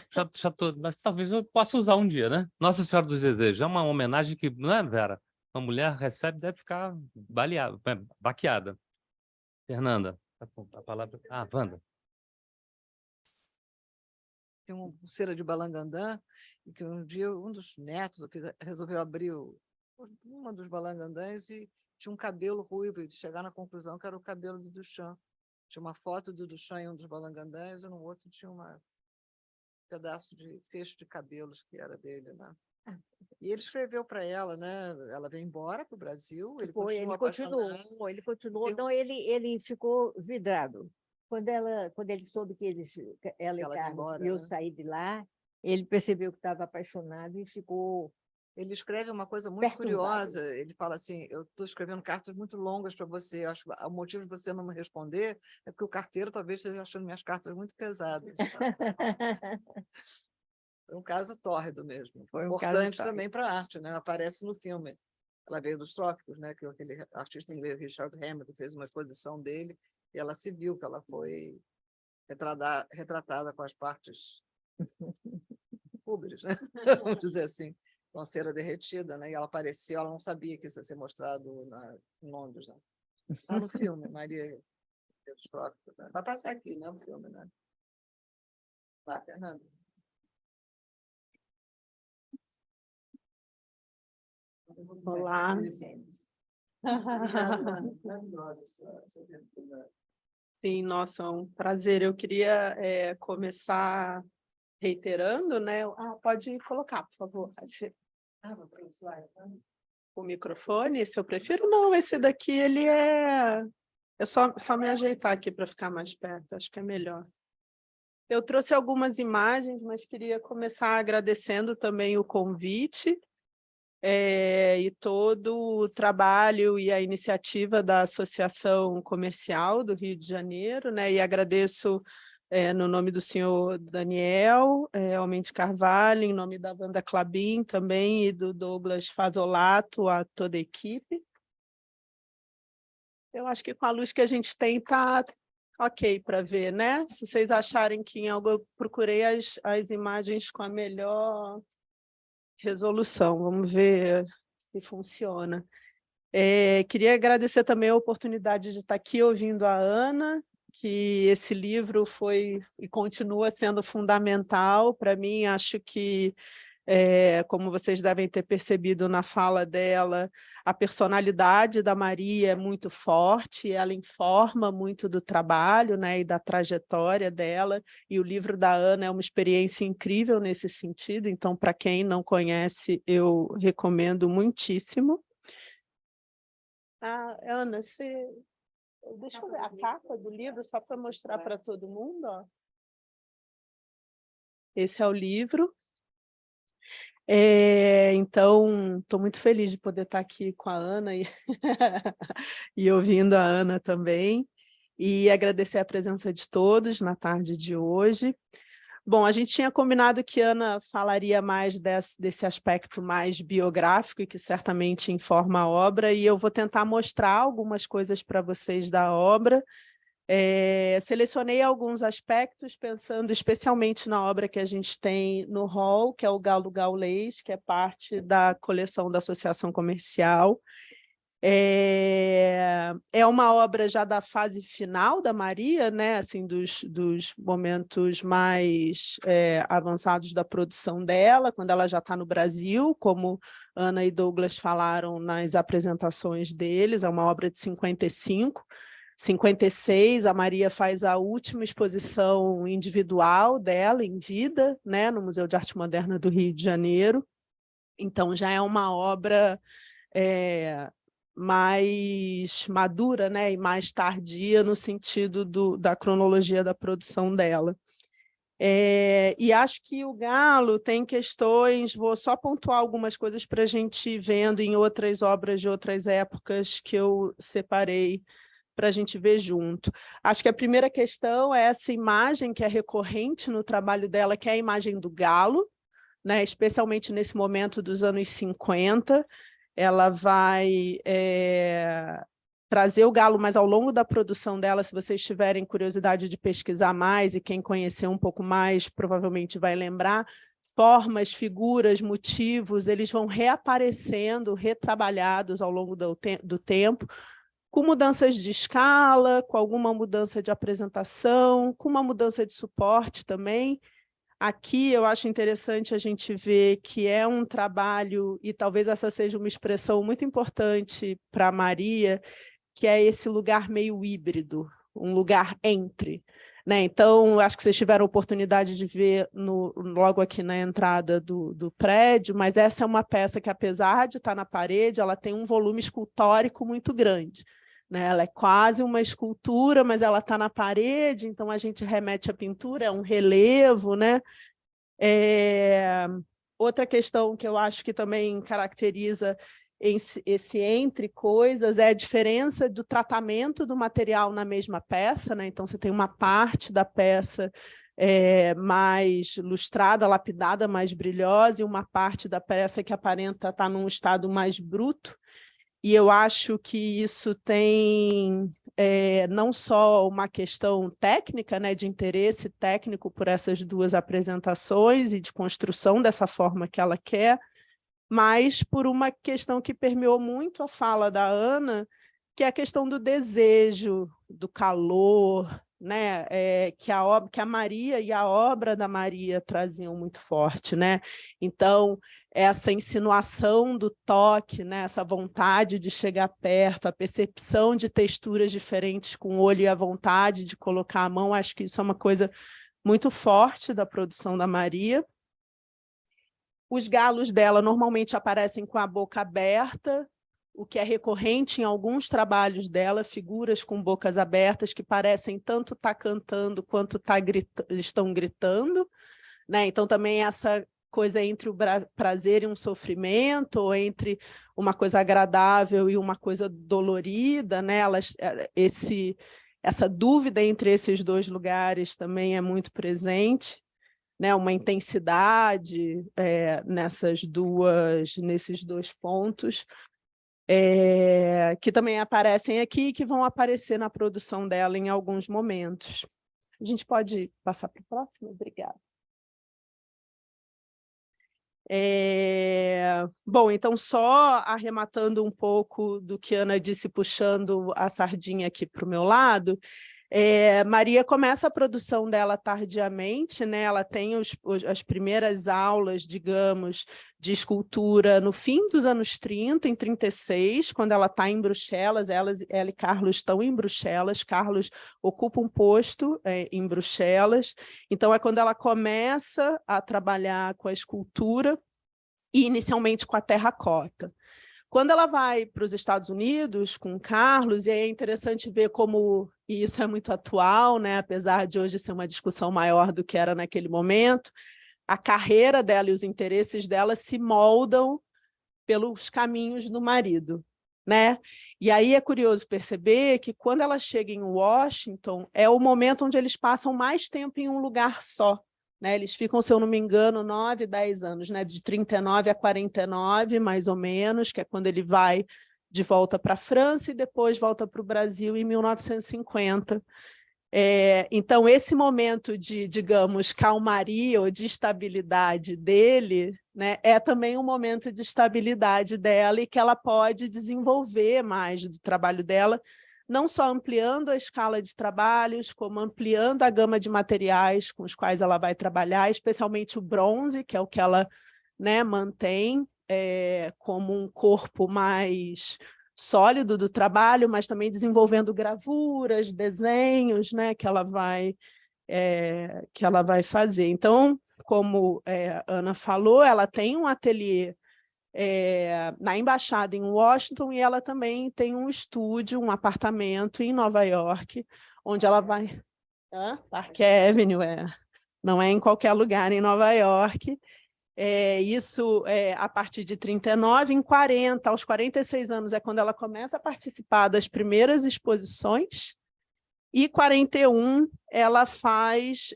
já tô, mas talvez eu possa usar um dia, né? Nossa Senhora dos Desejos. É uma homenagem que, não é, Vera? Uma mulher recebe, deve ficar baqueada. Fernanda, a palavra. Ah, Wanda. Tinha uma pulseira de balangandã, e que um dia um dos netos resolveu abrir uma dos balangandãs e tinha um cabelo ruivo, e chegar na conclusão que era o cabelo do Duchamp. Tinha uma foto do Duchamp em um dos balangandãs e no outro tinha um pedaço de fecho de cabelos que era dele, né? E ele escreveu para ela, né? Ela veio embora para o Brasil, ele continuou apaixonado. Ele continuou, não, ele ficou vidrado. Quando ele soube que ela e Carlos embora, iam sair de lá, ele percebeu que estava apaixonado e ficou. Ele escreve uma coisa muito curiosa. Ele fala assim: eu estou escrevendo cartas muito longas para você. Eu acho que o motivo de você não me responder é porque o carteiro talvez esteja achando minhas cartas muito pesadas. Foi um caso tórrido mesmo. Foi importante também para a arte, né? Aparece no filme. Ela veio dos trópicos, né? Que aquele artista inglês Richard Hamilton fez uma exposição dele e ela se viu que ela foi retratada com as partes públicas, né? Vamos dizer assim, com a cera derretida, né? E ela apareceu, ela não sabia que isso ia ser mostrado em Londres, né? Está no filme, Maria dos Trópicos. Né? Vai passar aqui, né? O filme, né? Vai, Fernanda. Olá. Maravilhosa essa Sim, nossa, é um prazer. Eu queria começar reiterando, né? Pode colocar, por favor. O microfone, esse eu prefiro. Não, esse daqui, ele é... É só me ajeitar aqui para ficar mais perto, acho que é melhor. Eu trouxe algumas imagens, mas queria começar agradecendo também o convite e todo o trabalho e a iniciativa da Associação Comercial do Rio de Janeiro, né? E agradeço no nome do senhor Daniel Almente Carvalho, em nome da Wanda Clabin também e do Douglas Fazolato, a toda a equipe. Eu acho que com a luz que a gente tem está ok para ver, né? Se vocês acharem que em algo eu procurei as imagens com a melhor resolução. Vamos ver se funciona. Queria agradecer também a oportunidade de estar aqui ouvindo a Ana, que esse livro foi e continua sendo fundamental para mim. Acho que, como vocês devem ter percebido na fala dela, a personalidade da Maria é muito forte, ela informa muito do trabalho, né, e da trajetória dela, e o livro da Ana é uma experiência incrível nesse sentido, então, para quem não conhece, eu recomendo muitíssimo. Ana, deixa eu ver a capa do livro, só para mostrar para todo mundo. Ó. Esse é o livro. Então, estou muito feliz de poder estar aqui com a Ana e ouvindo a Ana também, e agradecer a presença de todos na tarde de hoje. Bom, a gente tinha combinado que a Ana falaria mais desse aspecto mais biográfico e que certamente informa a obra, e eu vou tentar mostrar algumas coisas para vocês da obra. Selecionei alguns aspectos, pensando especialmente na obra que a gente tem no hall, que é o Galo Gaulês, que é parte da coleção da Associação Comercial. É uma obra já da fase final da Maria, né? Assim, dos momentos mais avançados da produção dela, quando ela já está no Brasil, como Ana e Douglas falaram nas apresentações deles. É uma obra de 55. 56, a Maria faz a última exposição individual dela em vida, né, no Museu de Arte Moderna do Rio de Janeiro. Então, já é uma obra mais madura, né, e mais tardia no sentido da cronologia da produção dela. E acho que o Galo tem questões, vou só pontuar algumas coisas para a gente ir vendo em outras obras de outras épocas que eu separei para a gente ver junto. Acho que a primeira questão é essa imagem que é recorrente no trabalho dela, que é a imagem do galo, né? Especialmente nesse momento dos anos 50, ela vai trazer o galo, mas ao longo da produção dela, se vocês tiverem curiosidade de pesquisar mais, e quem conhecer um pouco mais provavelmente vai lembrar, formas, figuras, motivos, eles vão reaparecendo, retrabalhados ao longo do tempo, com mudanças de escala, com alguma mudança de apresentação, com uma mudança de suporte também. Aqui eu acho interessante a gente ver que é um trabalho, e talvez essa seja uma expressão muito importante para a Maria, que é esse lugar meio híbrido, um lugar entre. Né? Então, acho que vocês tiveram a oportunidade de ver logo aqui na entrada do prédio, mas essa é uma peça que, apesar de estar na parede, ela tem um volume escultórico muito grande. Né? Ela é quase uma escultura, mas ela está na parede, então a gente remete à pintura, é um relevo. Né? Outra questão que eu acho que também caracteriza esse entre coisas é a diferença do tratamento do material na mesma peça. Né? Então, você tem uma parte da peça mais lustrada, lapidada, mais brilhosa, e uma parte da peça que aparenta estar num estado mais bruto. E eu acho que isso tem não só uma questão técnica, né, de interesse técnico por essas duas apresentações e de construção dessa forma que ela quer, mas por uma questão que permeou muito a fala da Ana, que é a questão do desejo, do calor, né, que a Maria e a obra da Maria traziam muito forte, né? Então, essa insinuação do toque, né, essa vontade de chegar perto, a percepção de texturas diferentes com o olho e a vontade de colocar a mão, acho que isso é uma coisa muito forte da produção da Maria. Os galos dela normalmente aparecem com a boca aberta, o que é recorrente em alguns trabalhos dela, figuras com bocas abertas que parecem tanto estar cantando quanto estão gritando, né? Então também essa coisa entre o prazer e um sofrimento, ou entre uma coisa agradável e uma coisa dolorida, né? Essa dúvida entre esses dois lugares também é muito presente, né? Uma intensidade nesses dois pontos. Que também aparecem aqui e que vão aparecer na produção dela em alguns momentos. A gente pode passar para o próximo? Obrigada. Bom, então só arrematando um pouco do que a Ana disse, puxando a sardinha aqui para o meu lado, Maria começa a produção dela tardiamente, né? Ela tem as primeiras aulas, digamos, de escultura no fim dos anos 30, em 36, quando ela está em Bruxelas. Ela e Carlos estão em Bruxelas, Carlos ocupa um posto em Bruxelas, então é quando ela começa a trabalhar com a escultura e inicialmente com a terracota. Quando ela vai para os Estados Unidos com Carlos, e é interessante ver como, e isso é muito atual, né? Apesar de hoje ser uma discussão maior do que era naquele momento, a carreira dela e os interesses dela se moldam pelos caminhos do marido, né? E aí é curioso perceber que quando ela chega em Washington, é o momento onde eles passam mais tempo em um lugar só. Né, eles ficam, se eu não me engano, 9, 10 anos, né, de 39 a 49, mais ou menos, que é quando ele vai de volta para a França e depois volta para o Brasil em 1950. Então, esse momento de, digamos, calmaria ou de estabilidade dele, né, é também um momento de estabilidade dela e que ela pode desenvolver mais do trabalho dela, não só ampliando a escala de trabalhos, como ampliando a gama de materiais com os quais ela vai trabalhar, especialmente o bronze, que é o que ela, né, mantém como um corpo mais sólido do trabalho, mas também desenvolvendo gravuras, desenhos, né, que ela vai fazer. Então, como a Ana falou, ela tem um ateliê na embaixada em Washington, e ela também tem um estúdio, um apartamento em Nova York, onde ela vai... Park Avenue, não é em qualquer lugar em Nova York. Isso a partir de 39, em 40, aos 46 anos é quando ela começa a participar das primeiras exposições, e 41 ela faz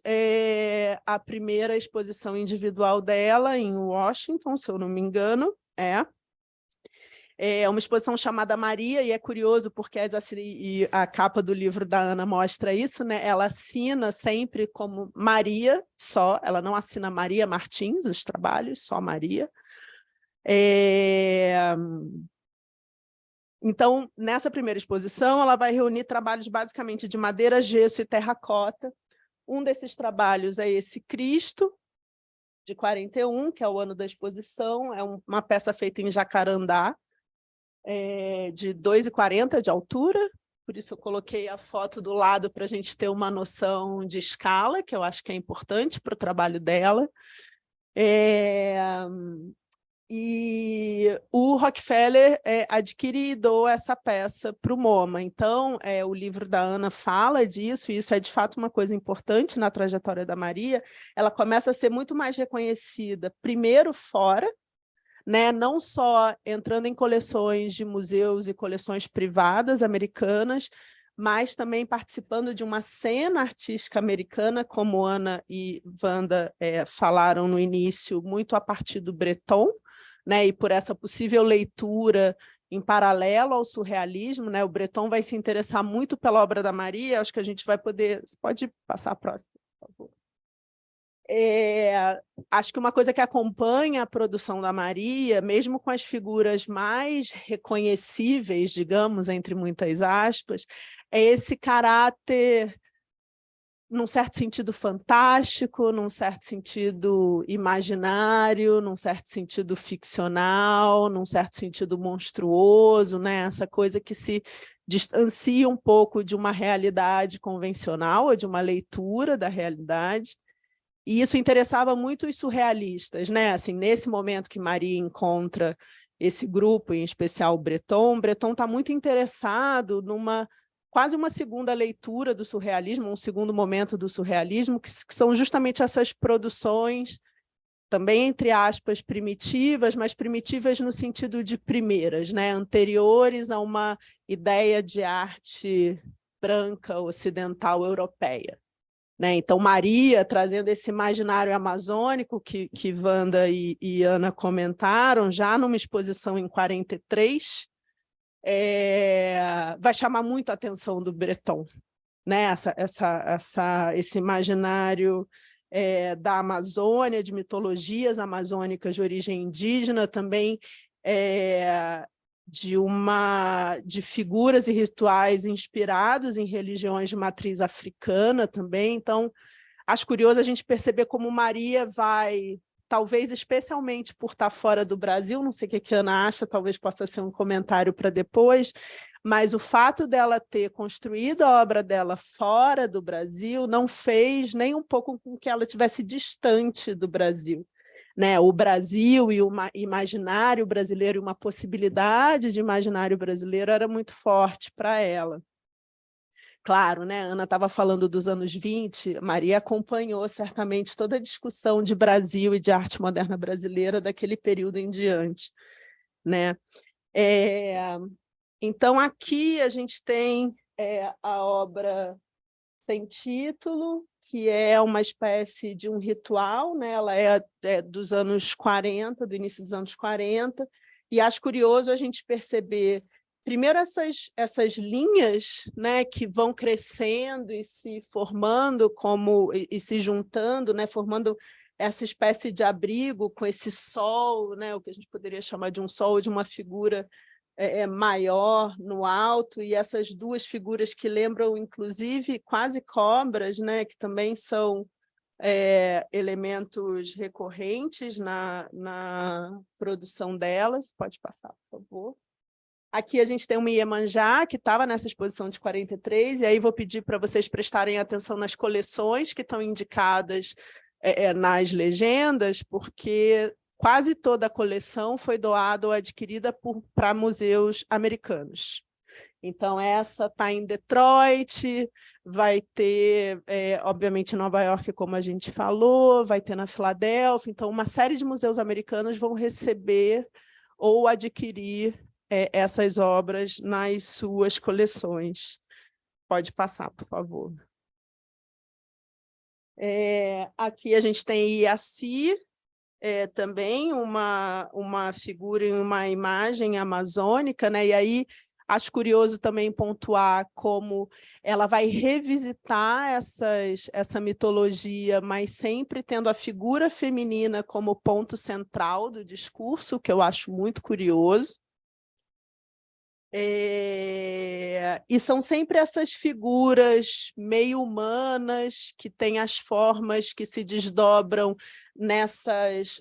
a primeira exposição individual dela em Washington, se eu não me engano. É uma exposição chamada Maria, e é curioso porque a capa do livro da Ana mostra isso, né? Ela assina sempre como Maria só, ela não assina Maria Martins, os trabalhos, só Maria. Então, nessa primeira exposição, ela vai reunir trabalhos basicamente de madeira, gesso e terracota. Um desses trabalhos é esse Cristo, de 41, que é o ano da exposição, é uma peça feita em jacarandá, de 2,40 de altura, por isso eu coloquei a foto do lado para a gente ter uma noção de escala, que eu acho que é importante para o trabalho dela. E o Rockefeller adquire e doa essa peça para o MoMA. Então, o livro da Ana fala disso, e isso é de fato uma coisa importante na trajetória da Maria. Ela começa a ser muito mais reconhecida, primeiro fora, né, não só entrando em coleções de museus e coleções privadas americanas, mas também participando de uma cena artística americana, como Ana e Wanda falaram no início, muito a partir do Breton, né, e por essa possível leitura em paralelo ao surrealismo, né, o Breton vai se interessar muito pela obra da Maria. Acho que a gente vai poder... Você pode passar a próxima, por favor. Acho que uma coisa que acompanha a produção da Maria, mesmo com as figuras mais reconhecíveis, digamos, entre muitas aspas, é esse caráter num certo sentido fantástico, num certo sentido imaginário, num certo sentido ficcional, num certo sentido monstruoso, né? Essa coisa que se distancia um pouco de uma realidade convencional, ou de uma leitura da realidade. E isso interessava muito os surrealistas, né? Assim, nesse momento que Maria encontra esse grupo, em especial o Breton está muito interessado numa quase uma segunda leitura do surrealismo, um segundo momento do surrealismo, que são justamente essas produções, também, entre aspas, primitivas, mas primitivas no sentido de primeiras, né? Anteriores a uma ideia de arte branca, ocidental, europeia. Né? Então, Maria, trazendo esse imaginário amazônico que Wanda e Ana comentaram, já numa exposição em 43, vai chamar muito a atenção do Breton, né? Esse imaginário da Amazônia, de mitologias amazônicas de origem indígena, também de figuras e rituais inspirados em religiões de matriz africana também. Então, acho curioso a gente perceber como Maria vai, talvez especialmente por estar fora do Brasil, não sei o que a Ana acha, talvez possa ser um comentário para depois, mas o fato dela ter construído a obra dela fora do Brasil não fez nem um pouco com que ela estivesse distante do Brasil. Né? O Brasil e o imaginário brasileiro, e uma possibilidade de imaginário brasileiro era muito forte para ela. Claro, né? Ana estava falando dos anos 20, Maria acompanhou certamente toda a discussão de Brasil e de arte moderna brasileira daquele período em diante. Né? Então, aqui a gente tem a obra Sem Título, que é uma espécie de um ritual, né? Ela é dos anos 40, do início dos anos 40, e acho curioso a gente perceber, primeiro, essas linhas, né, que vão crescendo e se formando e se juntando, né, formando essa espécie de abrigo com esse sol, né, o que a gente poderia chamar de um sol, de uma figura maior no alto, e essas duas figuras que lembram, inclusive, quase cobras, né, que também são elementos recorrentes na produção delas. Pode passar, por favor. Aqui a gente tem uma Iemanjá, que estava nessa exposição de 43, e aí vou pedir para vocês prestarem atenção nas coleções que estão indicadas nas legendas, porque quase toda a coleção foi doada ou adquirida para museus americanos. Então, essa está em Detroit, vai ter, obviamente, em Nova York, como a gente falou, vai ter na Filadélfia. Então, uma série de museus americanos vão receber ou adquirir essas obras nas suas coleções. Pode passar, por favor. Aqui a gente tem Iaci, também uma figura e uma imagem amazônica, né? E aí acho curioso também pontuar como ela vai revisitar essa mitologia, mas sempre tendo a figura feminina como ponto central do discurso, que eu acho muito curioso. E são sempre essas figuras meio humanas, que têm as formas que se desdobram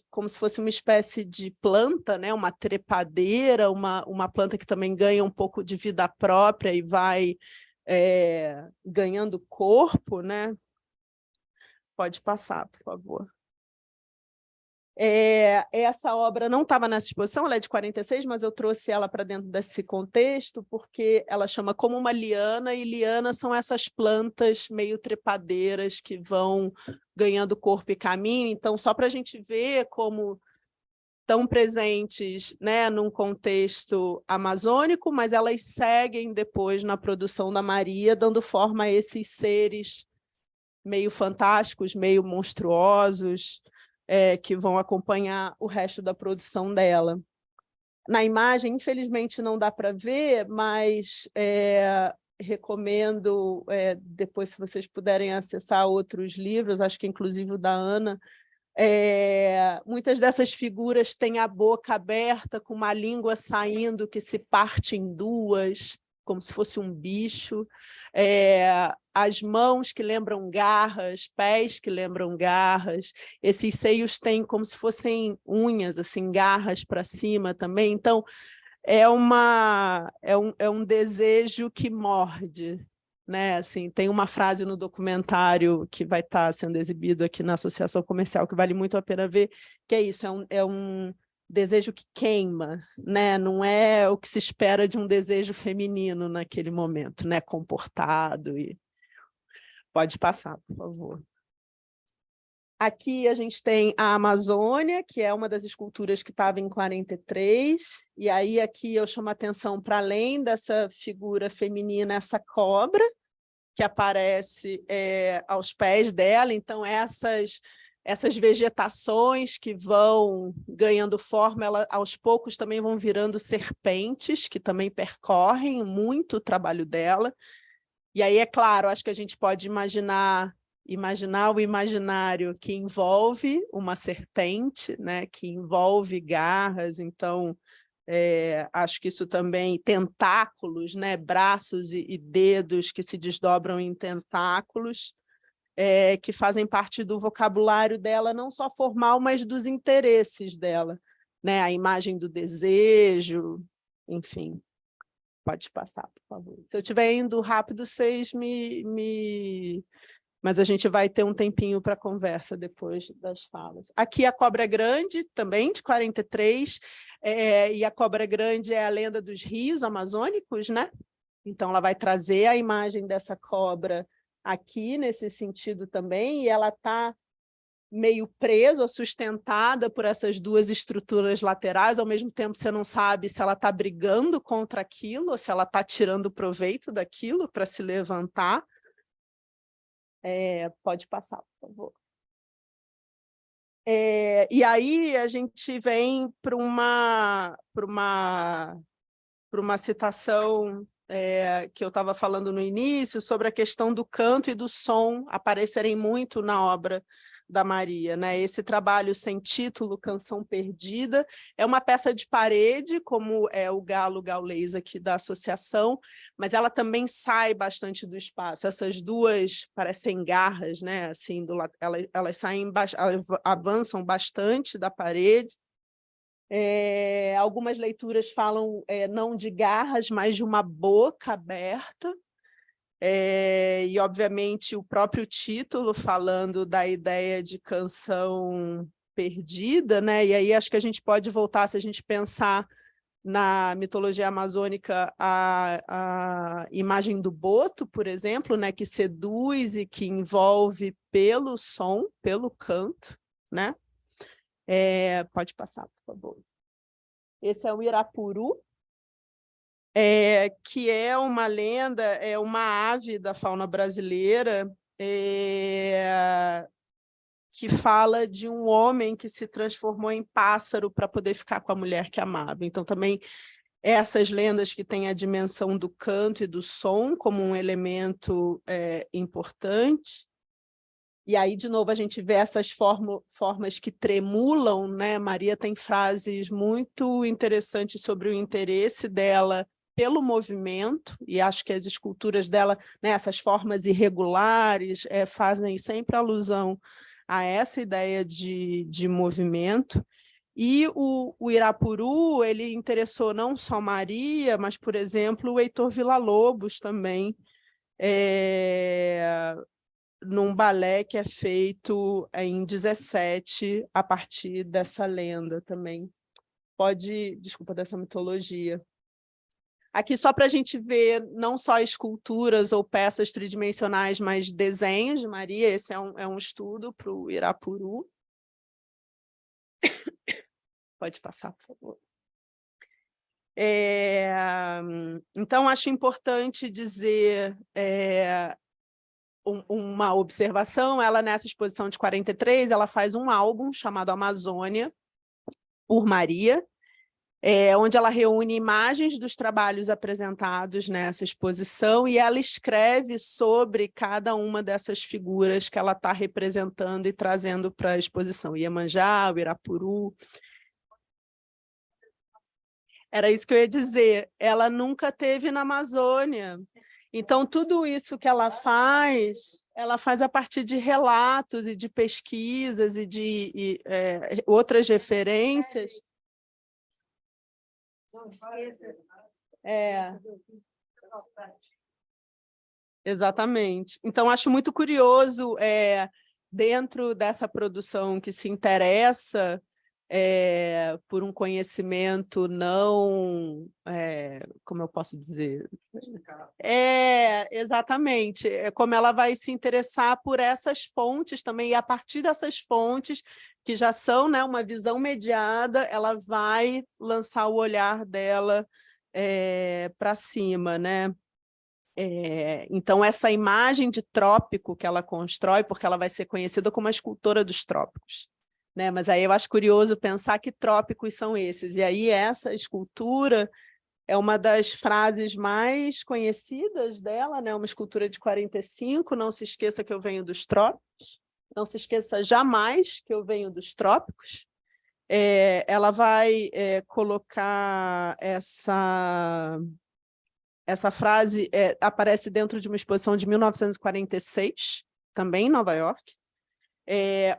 como se fosse uma espécie de planta, né? Uma trepadeira, uma planta que também ganha um pouco de vida própria e vai ganhando corpo, né? Pode passar, por favor. Essa obra não estava nessa exposição, ela é de 46, mas eu trouxe ela para dentro desse contexto, porque ela chama Como uma Liana, e lianas são essas plantas meio trepadeiras que vão ganhando corpo e caminho. Então, só para a gente ver como estão presentes, né, num contexto amazônico, mas elas seguem depois na produção da Maria, dando forma a esses seres meio fantásticos, meio monstruosos, que vão acompanhar o resto da produção dela. Na imagem, infelizmente, não dá para ver, mas recomendo, depois, se vocês puderem acessar outros livros, acho que inclusive o da Ana, muitas dessas figuras têm a boca aberta, com uma língua saindo que se parte em duas, como se fosse um bicho, as mãos que lembram garras, pés que lembram garras, esses seios têm como se fossem unhas, assim, garras para cima também. Então, é um desejo que morde, né? Assim, tem uma frase no documentário que vai estar sendo exibido aqui na Associação Comercial, que vale muito a pena ver, que é isso, é um desejo que queima, né? Não é o que se espera de um desejo feminino naquele momento, né? Comportado. Pode passar, por favor. Aqui a gente tem a Amazônia, que é uma das esculturas que estava em 43, e aí aqui eu chamo a atenção para além dessa figura feminina, essa cobra, que aparece aos pés dela. Então essas vegetações que vão ganhando forma, aos poucos também vão virando serpentes, que também percorrem muito o trabalho dela. E aí, é claro, acho que a gente pode imaginar o imaginário que envolve uma serpente, né, que envolve garras. Então, acho que isso também, tentáculos, né, braços e dedos que se desdobram em tentáculos, que fazem parte do vocabulário dela, não só formal, mas dos interesses dela, né, a imagem do desejo, enfim. Pode passar, por favor. Se eu estiver indo rápido, vocês Mas a gente vai ter um tempinho para conversa depois das falas. Aqui a Cobra Grande, também de 43, e a Cobra Grande é a lenda dos rios amazônicos, né? Então ela vai trazer a imagem dessa cobra aqui, nesse sentido também, e ela está meio presa ou sustentada por essas duas estruturas laterais. Ao mesmo tempo você não sabe se ela está brigando contra aquilo ou se ela está tirando proveito daquilo para se levantar. Pode passar, por favor. E aí a gente vem para uma citação que eu estava falando no início, sobre a questão do canto e do som aparecerem muito na obra da Maria, né? Esse trabalho sem título, Canção Perdida, é uma peça de parede, como é o galo gaulês aqui da associação, mas ela também sai bastante do espaço. Essas duas parecem garras, né? Assim, elas saem, avançam bastante da parede. Algumas leituras falam não de garras, mas de uma boca aberta. E, obviamente, o próprio título falando da ideia de canção perdida, né? E aí acho que a gente pode voltar, se a gente pensar na mitologia amazônica, a imagem do boto, por exemplo, né? Que seduz e que envolve pelo som, pelo canto, né? Pode passar, por favor. Esse é o Irapuru, que é uma lenda, é uma ave da fauna brasileira, que fala de um homem que se transformou em pássaro para poder ficar com a mulher que amava. Então, também essas lendas que têm a dimensão do canto e do som como um elemento importante. E aí, de novo, a gente vê essas formas que tremulam, né? Maria tem frases muito interessantes sobre o interesse dela pelo movimento, e acho que as esculturas dela, né, essas formas irregulares, fazem sempre alusão a essa ideia de movimento. E o Irapuru, ele interessou não só Maria, mas, por exemplo, o Heitor Villa-Lobos também, num balé que é feito em 17, a partir dessa lenda também. Desculpa, dessa mitologia. Aqui só para a gente ver não só esculturas ou peças tridimensionais, mas desenhos de Maria. Esse é um estudo para o Irapuru. Pode passar, por favor. Então, acho importante dizer uma observação. Ela, nessa exposição de 43, ela faz um álbum chamado Amazônia, por Maria, onde ela reúne imagens dos trabalhos apresentados nessa exposição e ela escreve sobre cada uma dessas figuras que ela está representando e trazendo para a exposição. Iemanjá, o Irapuru. Era isso que eu ia dizer. Ela nunca teve na Amazônia. Então, tudo isso que ela faz a partir de relatos e de pesquisas e de outras referências. Exatamente. Então, acho muito curioso, dentro dessa produção que se interessa por um conhecimento não, como eu posso dizer? Exatamente. É como ela vai se interessar por essas fontes também, e a partir dessas fontes, que já são, né, uma visão mediada, ela vai lançar o olhar dela para cima, né? Então, essa imagem de trópico que ela constrói, porque ela vai ser conhecida como a escultora dos trópicos, né? Mas aí eu acho curioso pensar que trópicos são esses. E aí essa escultura é uma das frases mais conhecidas dela, né? Uma escultura de 45, não se esqueça que eu venho dos trópicos, não se esqueça jamais que eu venho dos trópicos. Ela vai colocar essa frase, aparece dentro de uma exposição de 1946, também em Nova York,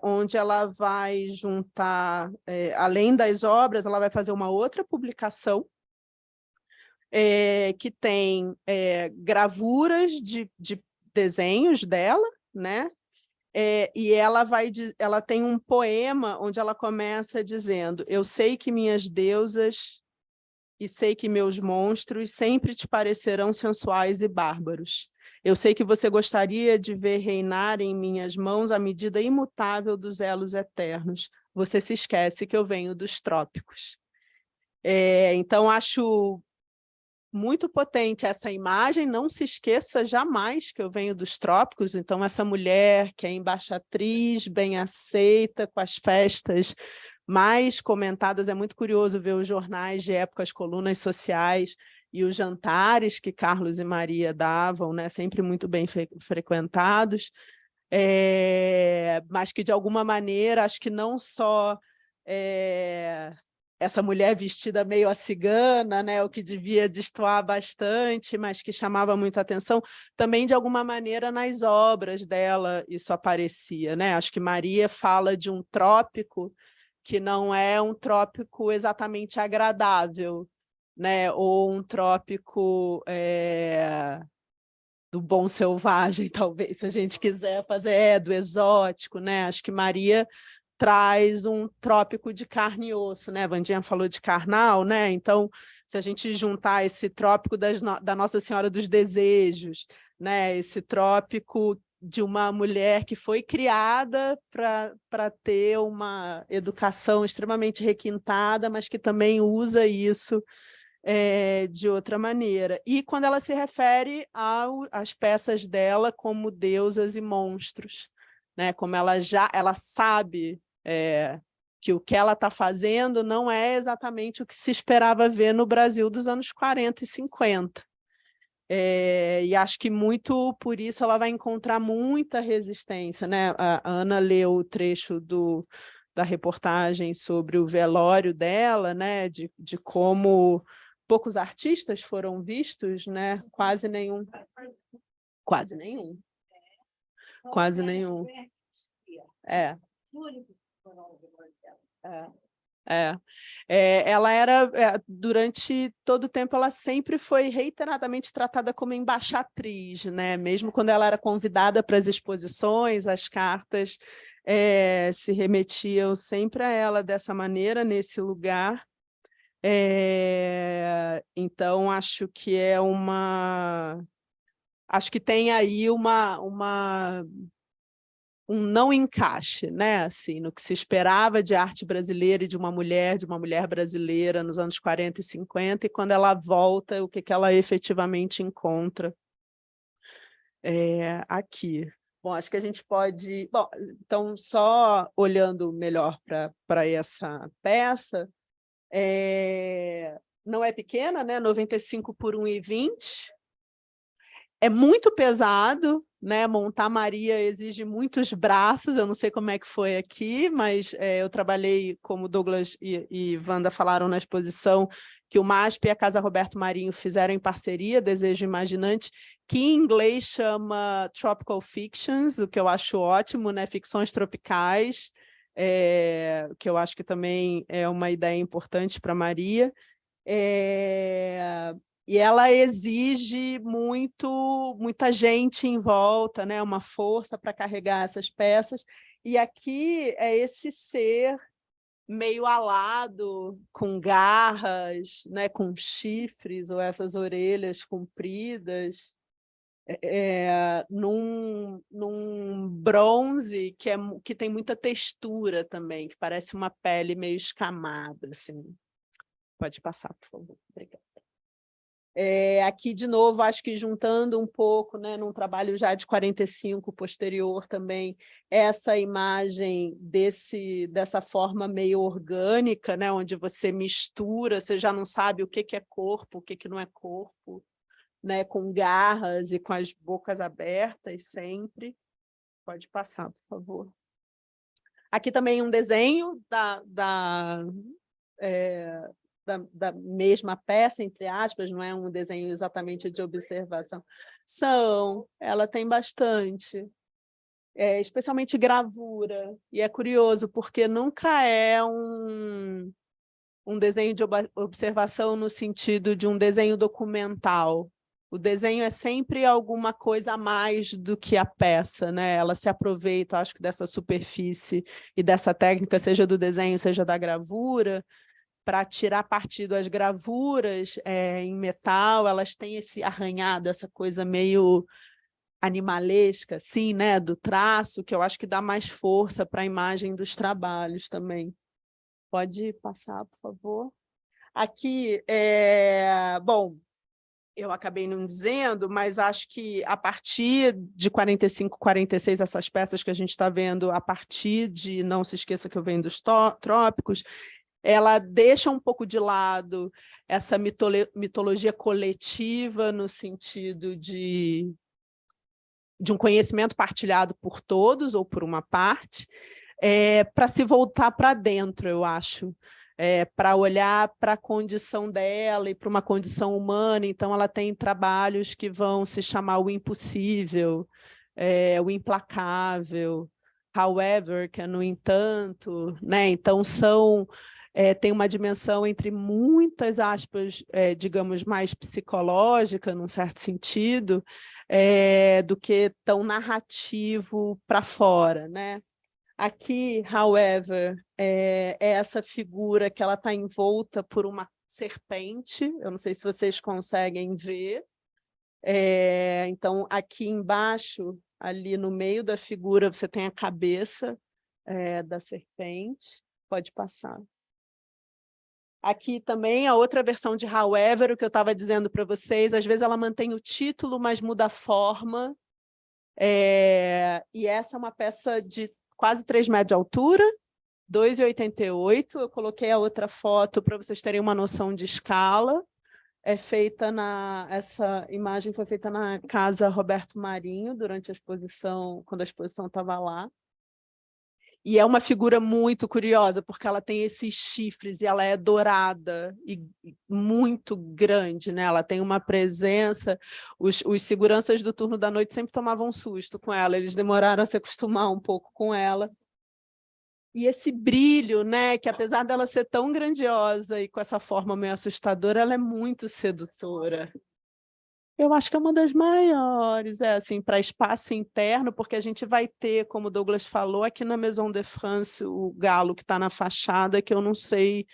onde ela vai juntar, além das obras, ela vai fazer uma outra publicação, que tem gravuras de desenhos dela, né? E ela tem um poema onde ela começa dizendo: eu sei que minhas deusas e sei que meus monstros sempre te parecerão sensuais e bárbaros. Eu sei que você gostaria de ver reinar em minhas mãos a medida imutável dos elos eternos. Você se esquece que eu venho dos trópicos. Então, acho muito potente essa imagem, não se esqueça jamais que eu venho dos trópicos. Então, essa mulher que é embaixatriz, bem aceita, com as festas mais comentadas, é muito curioso ver os jornais de época, as colunas sociais e os jantares que Carlos e Maria davam, né, sempre muito bem frequentados, mas que, de alguma maneira, acho que não só essa mulher vestida meio a cigana, né, o que devia destoar bastante, mas que chamava muita atenção, também, de alguma maneira, nas obras dela isso aparecia, né? Acho que Maria fala de um trópico que não é um trópico exatamente agradável, né? Ou um trópico do bom selvagem, talvez, se a gente quiser fazer, do exótico, né? Acho que Maria traz um trópico de carne e osso, né? Vandinha falou de carnal, né? Então, se a gente juntar esse trópico da Nossa Senhora dos Desejos, né? Esse trópico de uma mulher que foi criada para ter uma educação extremamente requintada, mas que também usa isso de outra maneira. E quando ela se refere às peças dela como deusas e monstros, né? Como ela sabe que o que ela está fazendo não é exatamente o que se esperava ver no Brasil dos anos 40 e 50. E acho que muito por isso ela vai encontrar muita resistência, né? A Ana leu o trecho da reportagem sobre o velório dela, né? De como poucos artistas foram vistos, né? Quase nenhum. Quase nenhum. Quase nenhum. Ela era, durante todo o tempo, ela sempre foi reiteradamente tratada como embaixatriz, né? Mesmo quando ela era convidada para as exposições, as cartas se remetiam sempre a ela dessa maneira, nesse lugar. Então, acho que acho que tem aí um não encaixe, né? Assim, no que se esperava de arte brasileira e de uma mulher brasileira nos anos 40 e 50, e quando ela volta, o que ela efetivamente encontra aqui. Bom, acho que a gente pode... Bom, então, só olhando melhor para essa peça, não é pequena, né? 95 por 1,20. É muito pesado, né? Montar Maria exige muitos braços, eu não sei como é que foi aqui, mas eu trabalhei, como Douglas e Wanda falaram na exposição, que o MASP e a Casa Roberto Marinho fizeram em parceria, Desejo Imaginante, que em inglês chama Tropical Fictions, o que eu acho ótimo, né? Ficções tropicais, que eu acho que também é uma ideia importante para Maria. E ela exige muita gente em volta, né? Uma força para carregar essas peças. E aqui é esse ser meio alado, com garras, né? Com chifres, ou essas orelhas compridas, num bronze que tem muita textura também, que parece uma pele meio escamada, assim. Pode passar, por favor. Obrigada. Aqui, de novo, acho que juntando um pouco, né, num trabalho já de 45, posterior também, essa imagem dessa forma meio orgânica, né, onde você mistura, você já não sabe o que é corpo, o que não é corpo, né, com garras e com as bocas abertas sempre. Pode passar, por favor. Aqui também um desenho da mesma peça, entre aspas, não é um desenho exatamente de observação. Ela tem bastante, especialmente gravura, e é curioso, porque nunca é um desenho de observação no sentido de um desenho documental. O desenho é sempre alguma coisa a mais do que a peça, né? Ela se aproveita, acho que, dessa superfície e dessa técnica, seja do desenho, seja da gravura, para tirar partido. As gravuras em metal, elas têm esse arranhado, essa coisa meio animalesca, assim, né, do traço, que eu acho que dá mais força para a imagem dos trabalhos também. Pode passar, por favor. Aqui, bom, eu acabei não dizendo, mas acho que a partir de 45, 46, essas peças que a gente está vendo, a partir de Não Se Esqueça Que Eu Venho dos Trópicos, ela deixa um pouco de lado essa mitologia coletiva, no sentido de um conhecimento partilhado por todos ou por uma parte, para se voltar para dentro, eu acho, para olhar para a condição dela e para uma condição humana. Então, ela tem trabalhos que vão se chamar O Impossível, O Implacável, However, que é No Entanto, né? Então, tem uma dimensão, entre muitas aspas, digamos, mais psicológica, num certo sentido, do que tão narrativo para fora, né? Aqui, however, é essa figura que ela está envolta por uma serpente, eu não sei se vocês conseguem ver. Então, aqui embaixo, ali no meio da figura, você tem a cabeça da serpente. Pode passar. Aqui também a outra versão de However, o que eu estava dizendo para vocês, às vezes ela mantém o título, mas muda a forma. E essa é uma peça de quase 3 metros de altura, 2,88. Eu coloquei a outra foto para vocês terem uma noção de escala. Essa imagem foi feita na Casa Roberto Marinho, durante a exposição, quando a exposição estava lá. E é uma figura muito curiosa, porque ela tem esses chifres e ela é dourada e muito grande, né? Ela tem uma presença. Os seguranças do turno da noite sempre tomavam um susto com ela, eles demoraram a se acostumar um pouco com ela. E esse brilho, né? Que apesar dela ser tão grandiosa e com essa forma meio assustadora, ela é muito sedutora. Eu acho que é uma das maiores, assim, para espaço interno, porque a gente vai ter, como o Douglas falou, aqui na Maison de France, o galo que está na fachada, que eu não sei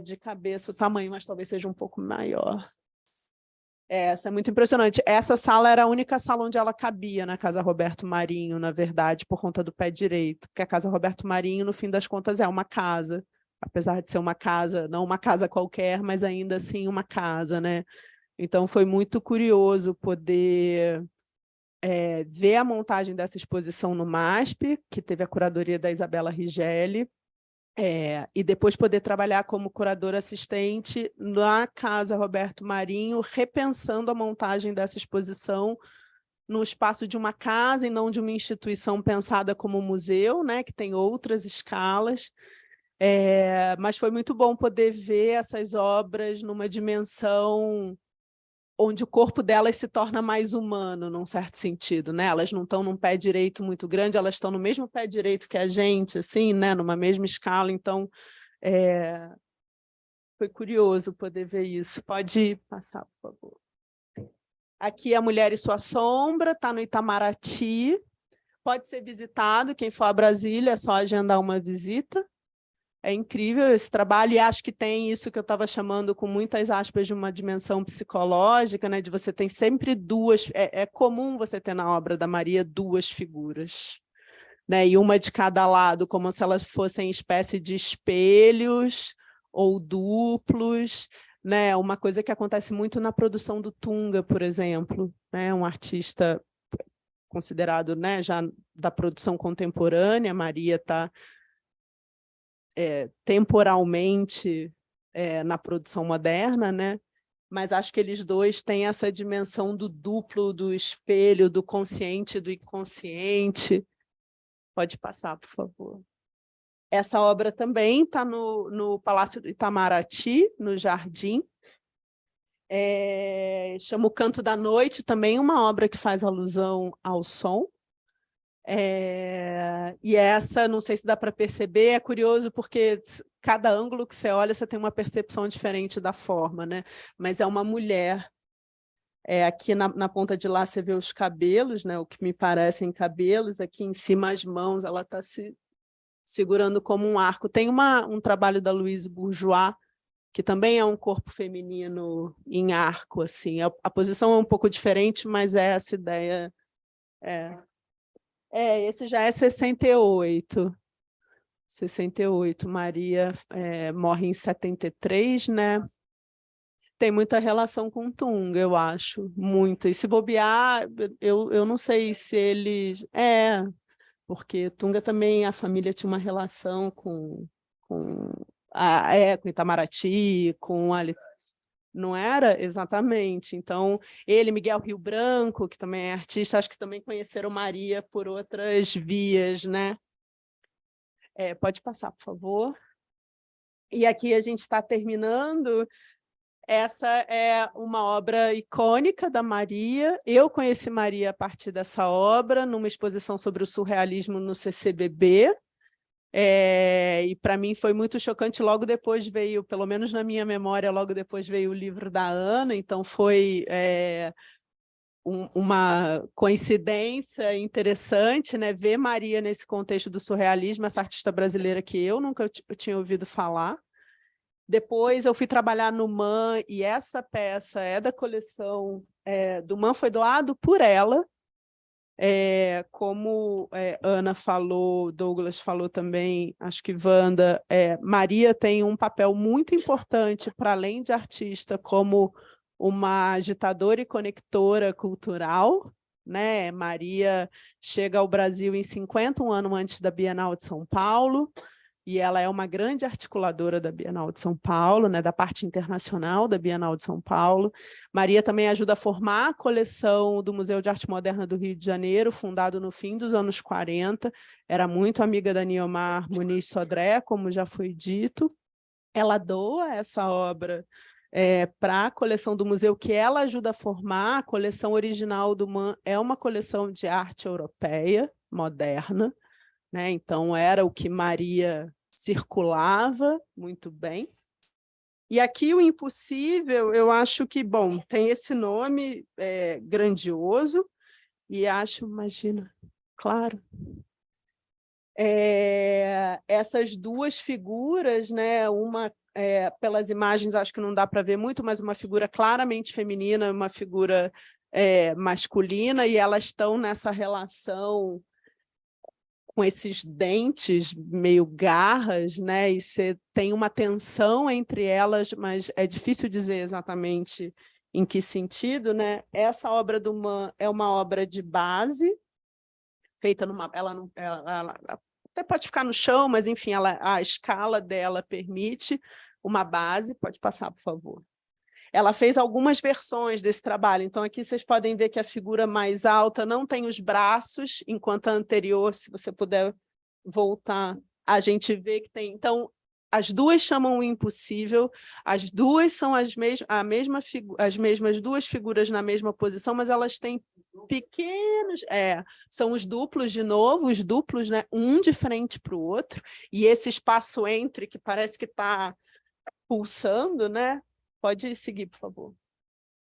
de cabeça o tamanho, mas talvez seja um pouco maior. Essa é muito impressionante. Essa sala era a única sala onde ela cabia na Casa Roberto Marinho, na verdade, por conta do pé direito, porque a Casa Roberto Marinho, no fim das contas, é uma casa, apesar de ser uma casa, não uma casa qualquer, mas ainda assim uma casa, né? Então, foi muito curioso poder ver a montagem dessa exposição no MASP, que teve a curadoria da Isabela Righelli, e depois poder trabalhar como curadora assistente na Casa Roberto Marinho, repensando a montagem dessa exposição no espaço de uma casa e não de uma instituição pensada como museu, né, que tem outras escalas. Mas foi muito bom poder ver essas obras numa dimensão onde o corpo delas se torna mais humano, num certo sentido, né? Elas não estão num pé direito muito grande, elas estão no mesmo pé direito que a gente, assim, né? Numa mesma escala, então foi curioso poder ver isso. Pode passar, por favor. Aqui a Mulher e Sua Sombra, está no Itamaraty, pode ser visitado, quem for a Brasília é só agendar uma visita. É incrível esse trabalho, e acho que tem isso que eu estava chamando, com muitas aspas, de uma dimensão psicológica, né? De você tem sempre duas... É comum você ter na obra da Maria duas figuras, né? E uma de cada lado, como se elas fossem espécie de espelhos ou duplos, né? Uma coisa que acontece muito na produção do Tunga, por exemplo, né? Um artista considerado, né, já da produção contemporânea. Maria está temporalmente na produção moderna, né? Mas acho que eles dois têm essa dimensão do duplo, do espelho, do consciente e do inconsciente. Pode passar, por favor. Essa obra também está no Palácio do Itamaraty, no Jardim. Chama O Canto da Noite, também uma obra que faz alusão ao som. E essa, não sei se dá para perceber, é curioso porque cada ângulo que você olha, você tem uma percepção diferente da forma, né? Mas é uma mulher. Aqui na ponta de lá você vê os cabelos, né? O que me parecem cabelos, aqui em cima as mãos, ela está se segurando como um arco. Tem um trabalho da Louise Bourgeois, que também é um corpo feminino em arco, assim. A posição é um pouco diferente, mas é essa ideia. Esse já é 68. 68. Maria morre em 73, né? Tem muita relação com Tunga, eu acho, muito. E se bobear, eu não sei se eles... porque Tunga também, a família tinha uma relação com Itamaraty, com Ali. Não era? Exatamente. Então, ele, Miguel Rio Branco, que também é artista, acho que também conheceram Maria por outras vias, né? Pode passar, por favor. E aqui a gente está terminando. Essa é uma obra icônica da Maria. Eu conheci Maria a partir dessa obra, numa exposição sobre o surrealismo no CCBB. E para mim foi muito chocante. Logo depois veio, pelo menos na minha memória, logo depois veio o livro da Ana, então foi uma coincidência interessante, né? Ver Maria nesse contexto do surrealismo, essa artista brasileira que eu nunca tinha ouvido falar. Depois eu fui trabalhar no MAN, e essa peça é da coleção do MAN, foi doado por ela. Como Ana falou, Douglas falou também, acho que Wanda, Maria tem um papel muito importante, para além de artista, como uma agitadora e conectora cultural, né? Maria chega ao Brasil em 50, um ano antes da Bienal de São Paulo, e ela é uma grande articuladora da Bienal de São Paulo, né, da parte internacional da Bienal de São Paulo. Maria também ajuda a formar a coleção do Museu de Arte Moderna do Rio de Janeiro, fundado no fim dos anos 40. Era muito amiga da Niomar Muniz Sodré, como já foi dito. Ela doa essa obra para a coleção do museu, que ela ajuda a formar. A coleção original do MAN é uma coleção de arte europeia, moderna, né? Então, era o que Maria circulava muito bem. E aqui o Impossível, eu acho que, bom, tem esse nome grandioso, e acho, imagina, claro, essas duas figuras, né? Uma, pelas imagens, acho que não dá para ver muito, mas uma figura claramente feminina, uma figura masculina, e elas estão nessa relação com esses dentes meio garras, né? E você tem uma tensão entre elas, mas é difícil dizer exatamente em que sentido, né? Essa obra do MAN é uma obra de base, feita numa... Ela até pode ficar no chão, mas, enfim, a escala dela permite uma base. Pode passar, por favor. Ela fez algumas versões desse trabalho, então aqui vocês podem ver que a figura mais alta não tem os braços, enquanto a anterior, se você puder voltar, a gente vê que tem. Então, as duas chamam o impossível, as duas são as mesmas duas figuras na mesma posição, mas elas têm pequenos, são os duplos de novo, os duplos, né, um de frente para o outro, e esse espaço entre que parece que está pulsando, né? Pode seguir, por favor.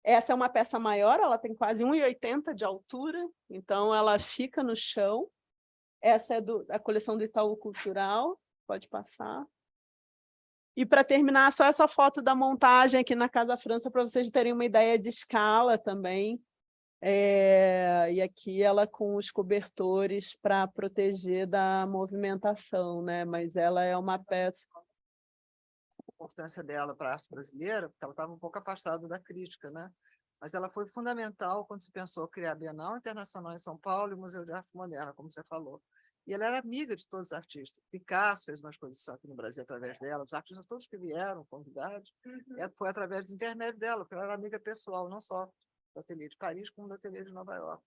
Essa é uma peça maior, ela tem quase 1,80 de altura, então ela fica no chão. Essa é da coleção do Itaú Cultural, pode passar. E para terminar, só essa foto da montagem aqui na Casa França, para vocês terem uma ideia de escala também. E aqui ela com os cobertores para proteger da movimentação, né? Mas ela é uma peça. A importância dela para a arte brasileira, porque ela estava um pouco afastada da crítica, né? Mas ela foi fundamental quando se pensou criar a Bienal Internacional em São Paulo e o Museu de Arte Moderna, como você falou. E ela era amiga de todos os artistas. Picasso fez uma exposição aqui no Brasil através dela, os artistas todos que vieram, convidados, foi através do intermédio dela, porque ela era amiga pessoal, não só do ateliê de Paris, como do ateliê de Nova York.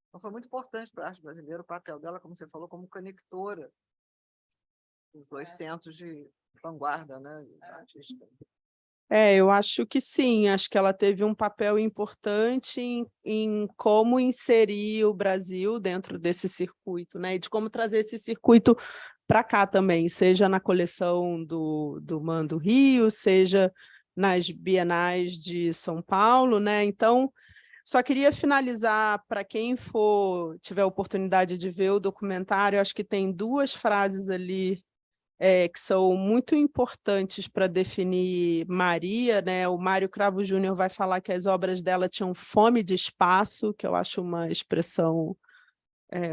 Então foi muito importante para a arte brasileira o papel dela, como você falou, como conectora dos dois centros de vanguarda, né, artística. Eu acho que sim, acho que ela teve um papel importante em como inserir o Brasil dentro desse circuito, né? E de como trazer esse circuito para cá também, seja na coleção do MAN do Rio, seja nas bienais de São Paulo, né? Então, só queria finalizar, para quem tiver a oportunidade de ver o documentário, acho que tem duas frases ali que são muito importantes para definir Maria, né? O Mário Cravo Júnior vai falar que as obras dela tinham fome de espaço, que eu acho uma expressão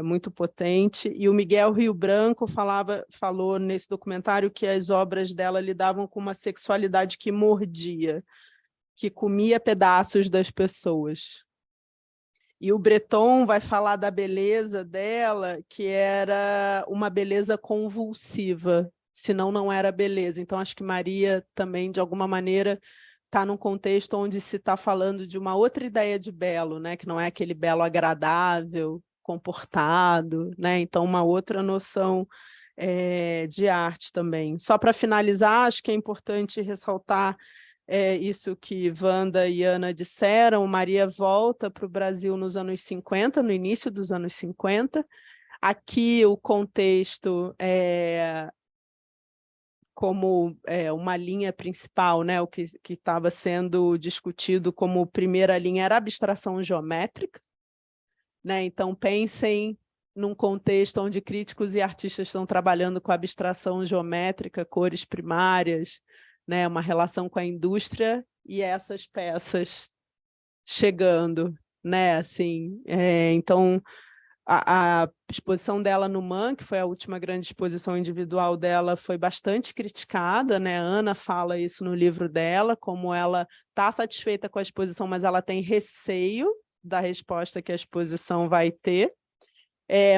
muito potente, e o Miguel Rio Branco falou nesse documentário que as obras dela lidavam com uma sexualidade que mordia, que comia pedaços das pessoas. E o Breton vai falar da beleza dela, que era uma beleza convulsiva, senão não era beleza. Então, acho que Maria também, de alguma maneira, está num contexto onde se está falando de uma outra ideia de belo, né? Que não é aquele belo agradável, comportado, né? Então, uma outra noção de arte também. Só para finalizar, acho que é importante ressaltar isso que Wanda e Ana disseram. Maria volta para o Brasil nos anos 50, no início dos anos 50. Aqui o contexto como uma linha principal, né? O que estava sendo discutido como primeira linha era a abstração geométrica, né? Então pensem num contexto onde críticos e artistas estão trabalhando com abstração geométrica, cores primárias, né? Uma relação com a indústria e essas peças chegando, né? Assim, então a exposição dela no MAN, que foi a última grande exposição individual dela, foi bastante criticada, né? A Ana fala isso no livro dela, como ela está satisfeita com a exposição, mas ela tem receio da resposta que a exposição vai ter.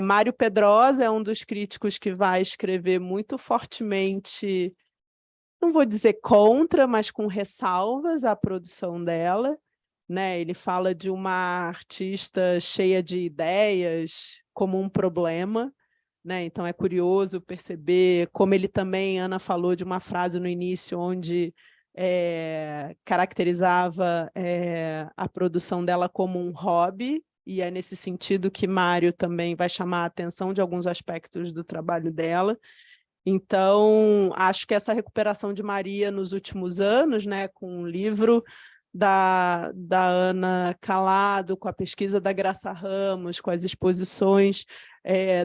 Mário Pedrosa é um dos críticos que vai escrever muito fortemente, não vou dizer contra, mas com ressalvas à produção dela, né? Ele fala de uma artista cheia de ideias como um problema, né? Então é curioso perceber como ele também, Ana falou de uma frase no início onde caracterizava a produção dela como um hobby, e é nesse sentido que Mário também vai chamar a atenção de alguns aspectos do trabalho dela. Então, acho que essa recuperação de Maria nos últimos anos, né, com o livro da Ana Calado, com a pesquisa da Graça Ramos, com as exposições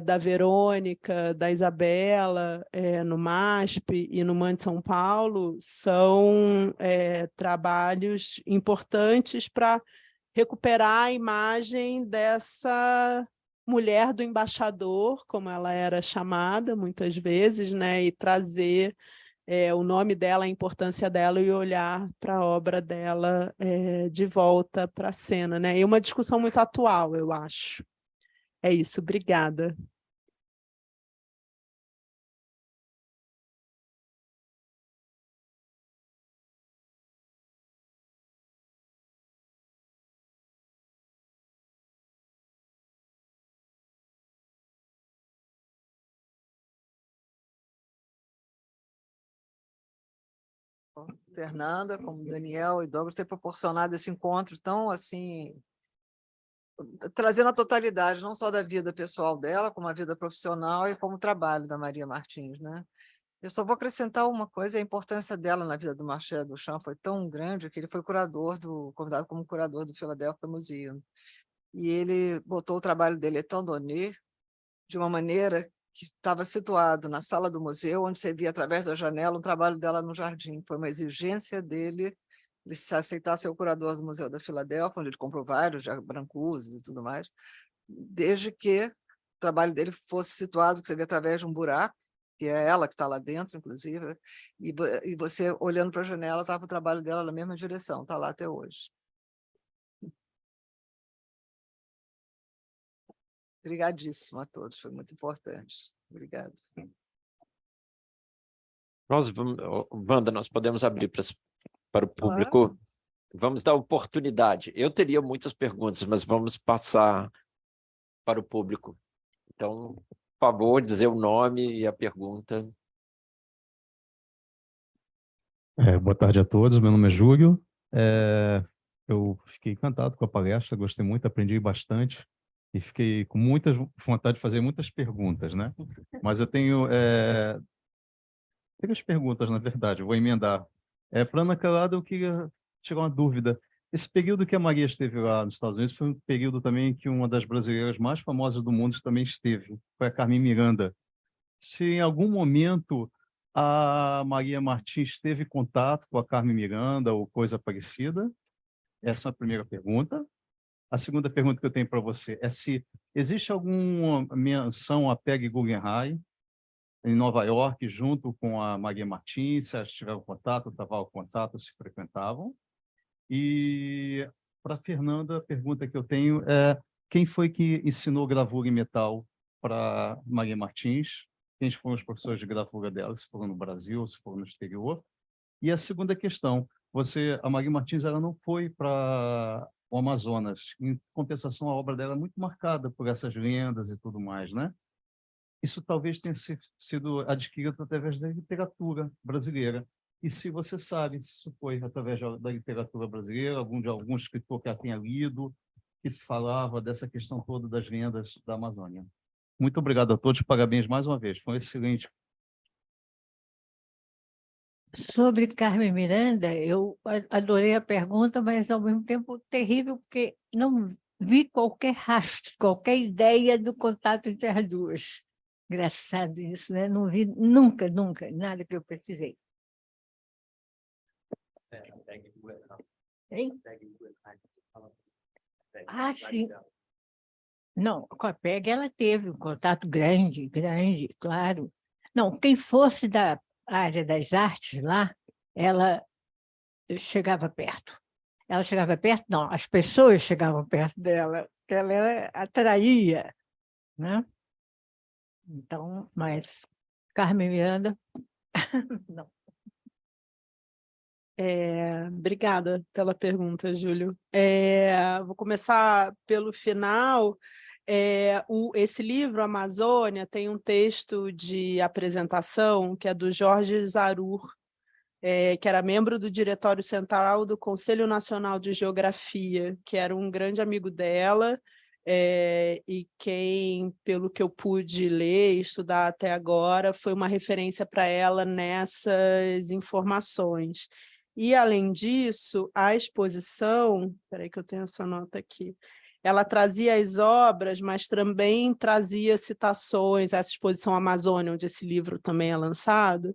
da Verônica, da Isabela, no MASP e no MAN de São Paulo, são trabalhos importantes para recuperar a imagem dessa mulher do embaixador, como ela era chamada muitas vezes, né, e trazer o nome dela, a importância dela e olhar para a obra dela de volta para a cena, né? E uma discussão muito atual, eu acho. É isso, obrigada. Fernanda, como Daniel e Douglas, ter proporcionado esse encontro tão assim, trazendo a totalidade, não só da vida pessoal dela, como a vida profissional e como o trabalho da Maria Martins, né? Eu só vou acrescentar uma coisa: a importância dela na vida do Marcel Duchamp foi tão grande que ele foi convidado como curador do Philadelphia Museum. E ele botou o trabalho dele, Étant donné, de uma maneira que estava situado na sala do museu, onde você via através da janela o trabalho dela no jardim. Foi uma exigência dele se aceitar ser o curador do Museu da Filadélfia, onde ele comprou vários de Brancusi e tudo mais, desde que o trabalho dele fosse situado, que você vê através de um buraco, que é ela que está lá dentro, inclusive, e você, olhando para a janela, estava o trabalho dela na mesma direção, está lá até hoje. Obrigadíssimo a todos, foi muito importante. Obrigado. Wanda, nós podemos abrir para o público. Vamos dar oportunidade. Eu teria muitas perguntas, mas vamos passar para o público. Então, por favor, dizer o nome e a pergunta. Boa tarde a todos, meu nome é Júlio. Eu fiquei encantado com a palestra, gostei muito, aprendi bastante e fiquei com muita vontade de fazer muitas perguntas, né? Mas eu tenho três perguntas, na verdade, eu vou emendar. Para Ana Calado, eu queria tirar uma dúvida. Esse período que a Maria esteve lá nos Estados Unidos foi um período também que uma das brasileiras mais famosas do mundo também esteve, foi a Carmen Miranda. Se em algum momento a Maria Martins teve contato com a Carmen Miranda ou coisa parecida? Essa é a primeira pergunta. A segunda pergunta que eu tenho para você é se existe alguma menção a Peggy Guggenheim em Nova York, junto com a Maria Martins, se elas tiveram contato, estavam em contato, se frequentavam. E para a Fernanda, a pergunta que eu tenho é quem foi que ensinou gravura em metal para Maria Martins? Quem foram os professores de gravura dela, se foram no Brasil, se foram no exterior? E a segunda questão, a Maria Martins, ela não foi para o Amazonas. Em compensação, a obra dela é muito marcada por essas lendas e tudo mais, né? Isso talvez tenha sido adquirido através da literatura brasileira. E se você sabe se isso foi através da literatura brasileira, algum escritor que a tenha lido, que falava dessa questão toda das lendas da Amazônia. Muito obrigado a todos, parabéns mais uma vez, foi um excelente. Sobre Carmen Miranda, eu adorei a pergunta, mas ao mesmo tempo terrível, porque não vi qualquer rastro, qualquer ideia do contato entre as duas. Engraçado isso, né? Não vi nunca, nada que eu precisei. Hein? Ah, sim. Não, com a PEG ela teve um contato grande, claro. Não, quem fosse da área das artes lá, ela chegava perto. Ela chegava perto? Não, as pessoas chegavam perto dela, porque ela atraía, né? Então, mas Carmen Miranda, não. Obrigada pela pergunta, Júlio. Vou começar pelo final. Esse livro, Amazônia, tem um texto de apresentação que é do Jorge Zarur, que era membro do Diretório Central do Conselho Nacional de Geografia, que era um grande amigo dela, e quem, pelo que eu pude ler e estudar até agora, foi uma referência para ela nessas informações. E, além disso, a exposição, espera que eu tenho essa nota aqui, ela trazia as obras, mas também trazia citações, essa exposição Amazônia, onde esse livro também é lançado,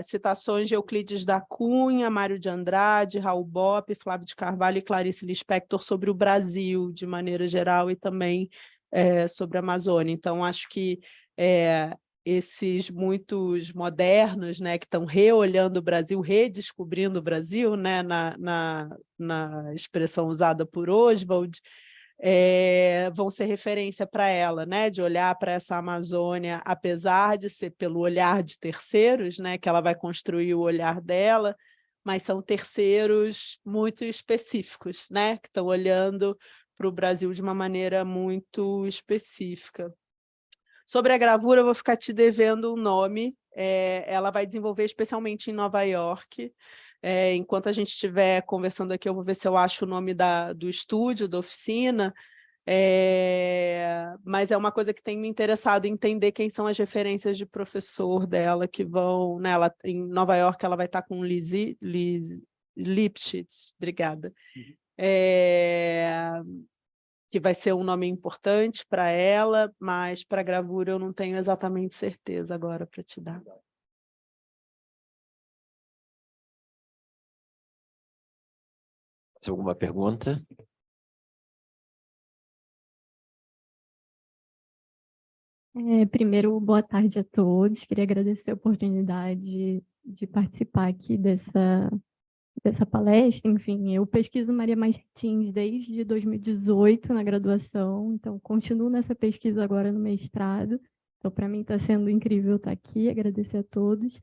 citações de Euclides da Cunha, Mário de Andrade, Raul Bopp, Flávio de Carvalho e Clarice Lispector sobre o Brasil, de maneira geral, e também sobre a Amazônia. Então, acho que esses muitos modernos, né, que estão reolhando o Brasil, redescobrindo o Brasil, né, na expressão usada por Oswald, vão ser referência para ela, né, de olhar para essa Amazônia, apesar de ser pelo olhar de terceiros, né, que ela vai construir o olhar dela, mas são terceiros muito específicos, né, que estão olhando para o Brasil de uma maneira muito específica. Sobre a gravura, eu vou ficar te devendo um nome, ela vai desenvolver especialmente em Nova York. Enquanto a gente estiver conversando aqui, eu vou ver se eu acho o nome do estúdio, da oficina, mas é uma coisa que tem me interessado em entender quem são as referências de professor dela que vão, né, em Nova York ela vai estar com Liz Lipschitz, obrigada, que vai ser um nome importante para ela, mas para a gravura eu não tenho exatamente certeza agora para te dar. Mais alguma pergunta? Primeiro, boa tarde a todos. Queria agradecer a oportunidade de participar aqui dessa palestra. Enfim, eu pesquiso Maria Martins desde 2018 na graduação, então continuo nessa pesquisa agora no mestrado. Então, para mim está sendo incrível estar aqui, agradecer a todos.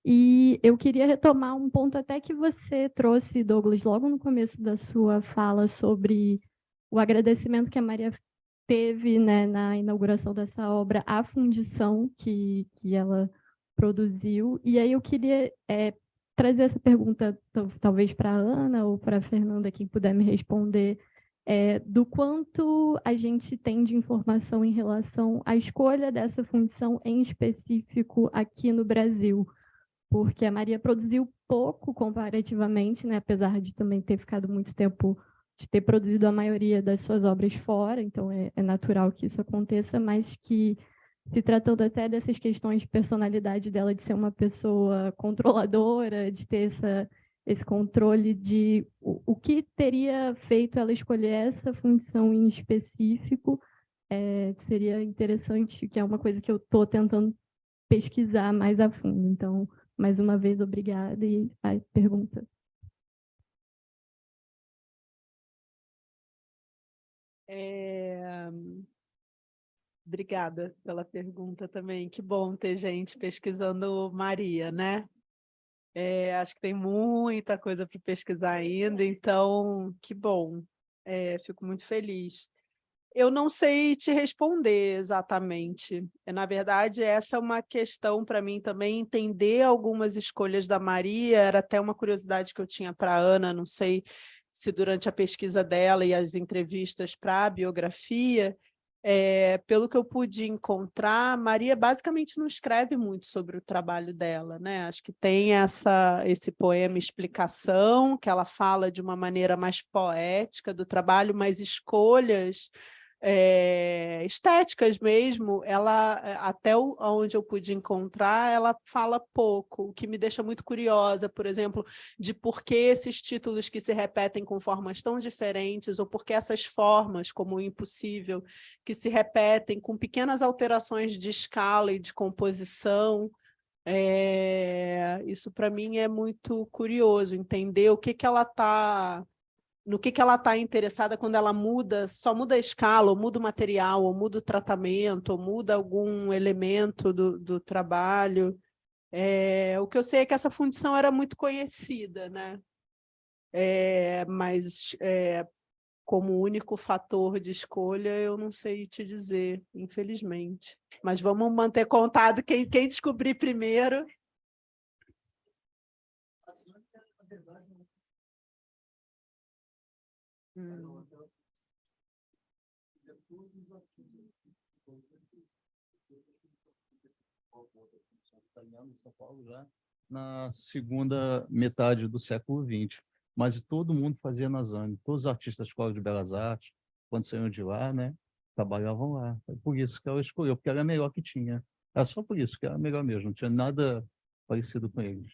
E eu queria retomar um ponto até que você trouxe, Douglas, logo no começo da sua fala sobre o agradecimento que a Maria teve, né, na inauguração dessa obra, a fundição que ela produziu. E aí eu queria trazer essa pergunta, talvez para a Ana ou para a Fernanda, quem puder me responder, do quanto a gente tem de informação em relação à escolha dessa fundição em específico aqui no Brasil. Porque a Maria produziu pouco comparativamente, né, apesar de também ter ficado muito tempo, de ter produzido a maioria das suas obras fora, então é natural que isso aconteça, mas que, se tratando até dessas questões de personalidade dela, de ser uma pessoa controladora, de ter esse controle de o que teria feito ela escolher essa função em específico, seria interessante, que é uma coisa que eu estou tentando pesquisar mais a fundo. Então, mais uma vez, obrigada, e a pergunta. Obrigada pela pergunta também. Que bom ter gente pesquisando Maria, né? Acho que tem muita coisa para pesquisar ainda, então, que bom. Fico muito feliz. Eu não sei te responder exatamente. Na verdade, essa é uma questão para mim também, entender algumas escolhas da Maria, era até uma curiosidade que eu tinha para a Ana, não sei se durante a pesquisa dela e as entrevistas para a biografia, pelo que eu pude encontrar, Maria basicamente não escreve muito sobre o trabalho dela, né? Acho que tem esse poema Explicação, que ela fala de uma maneira mais poética do trabalho, mas escolhas estéticas mesmo, ela, até onde eu pude encontrar, ela fala pouco, o que me deixa muito curiosa, por exemplo, de por que esses títulos que se repetem com formas tão diferentes, ou por que essas formas, como o Impossível, que se repetem com pequenas alterações de escala e de composição. Isso para mim é muito curioso, entender o que ela está... no que ela está interessada quando ela só muda a escala, ou muda o material, ou muda o tratamento, ou muda algum elemento do trabalho. O que eu sei é que essa fundição era muito conhecida, né? Mas como único fator de escolha, eu não sei te dizer, infelizmente. Mas vamos manter contato quem descobrir primeiro. Em São Paulo já na segunda metade do século XX, mas todo mundo fazia na Zane, todos os artistas da Escola de Belas Artes, quando saíram de lá, né, trabalhavam lá. É por isso que ela escolheu, porque era a melhor que tinha. Era só por isso que era a melhor mesmo, não tinha nada parecido com eles.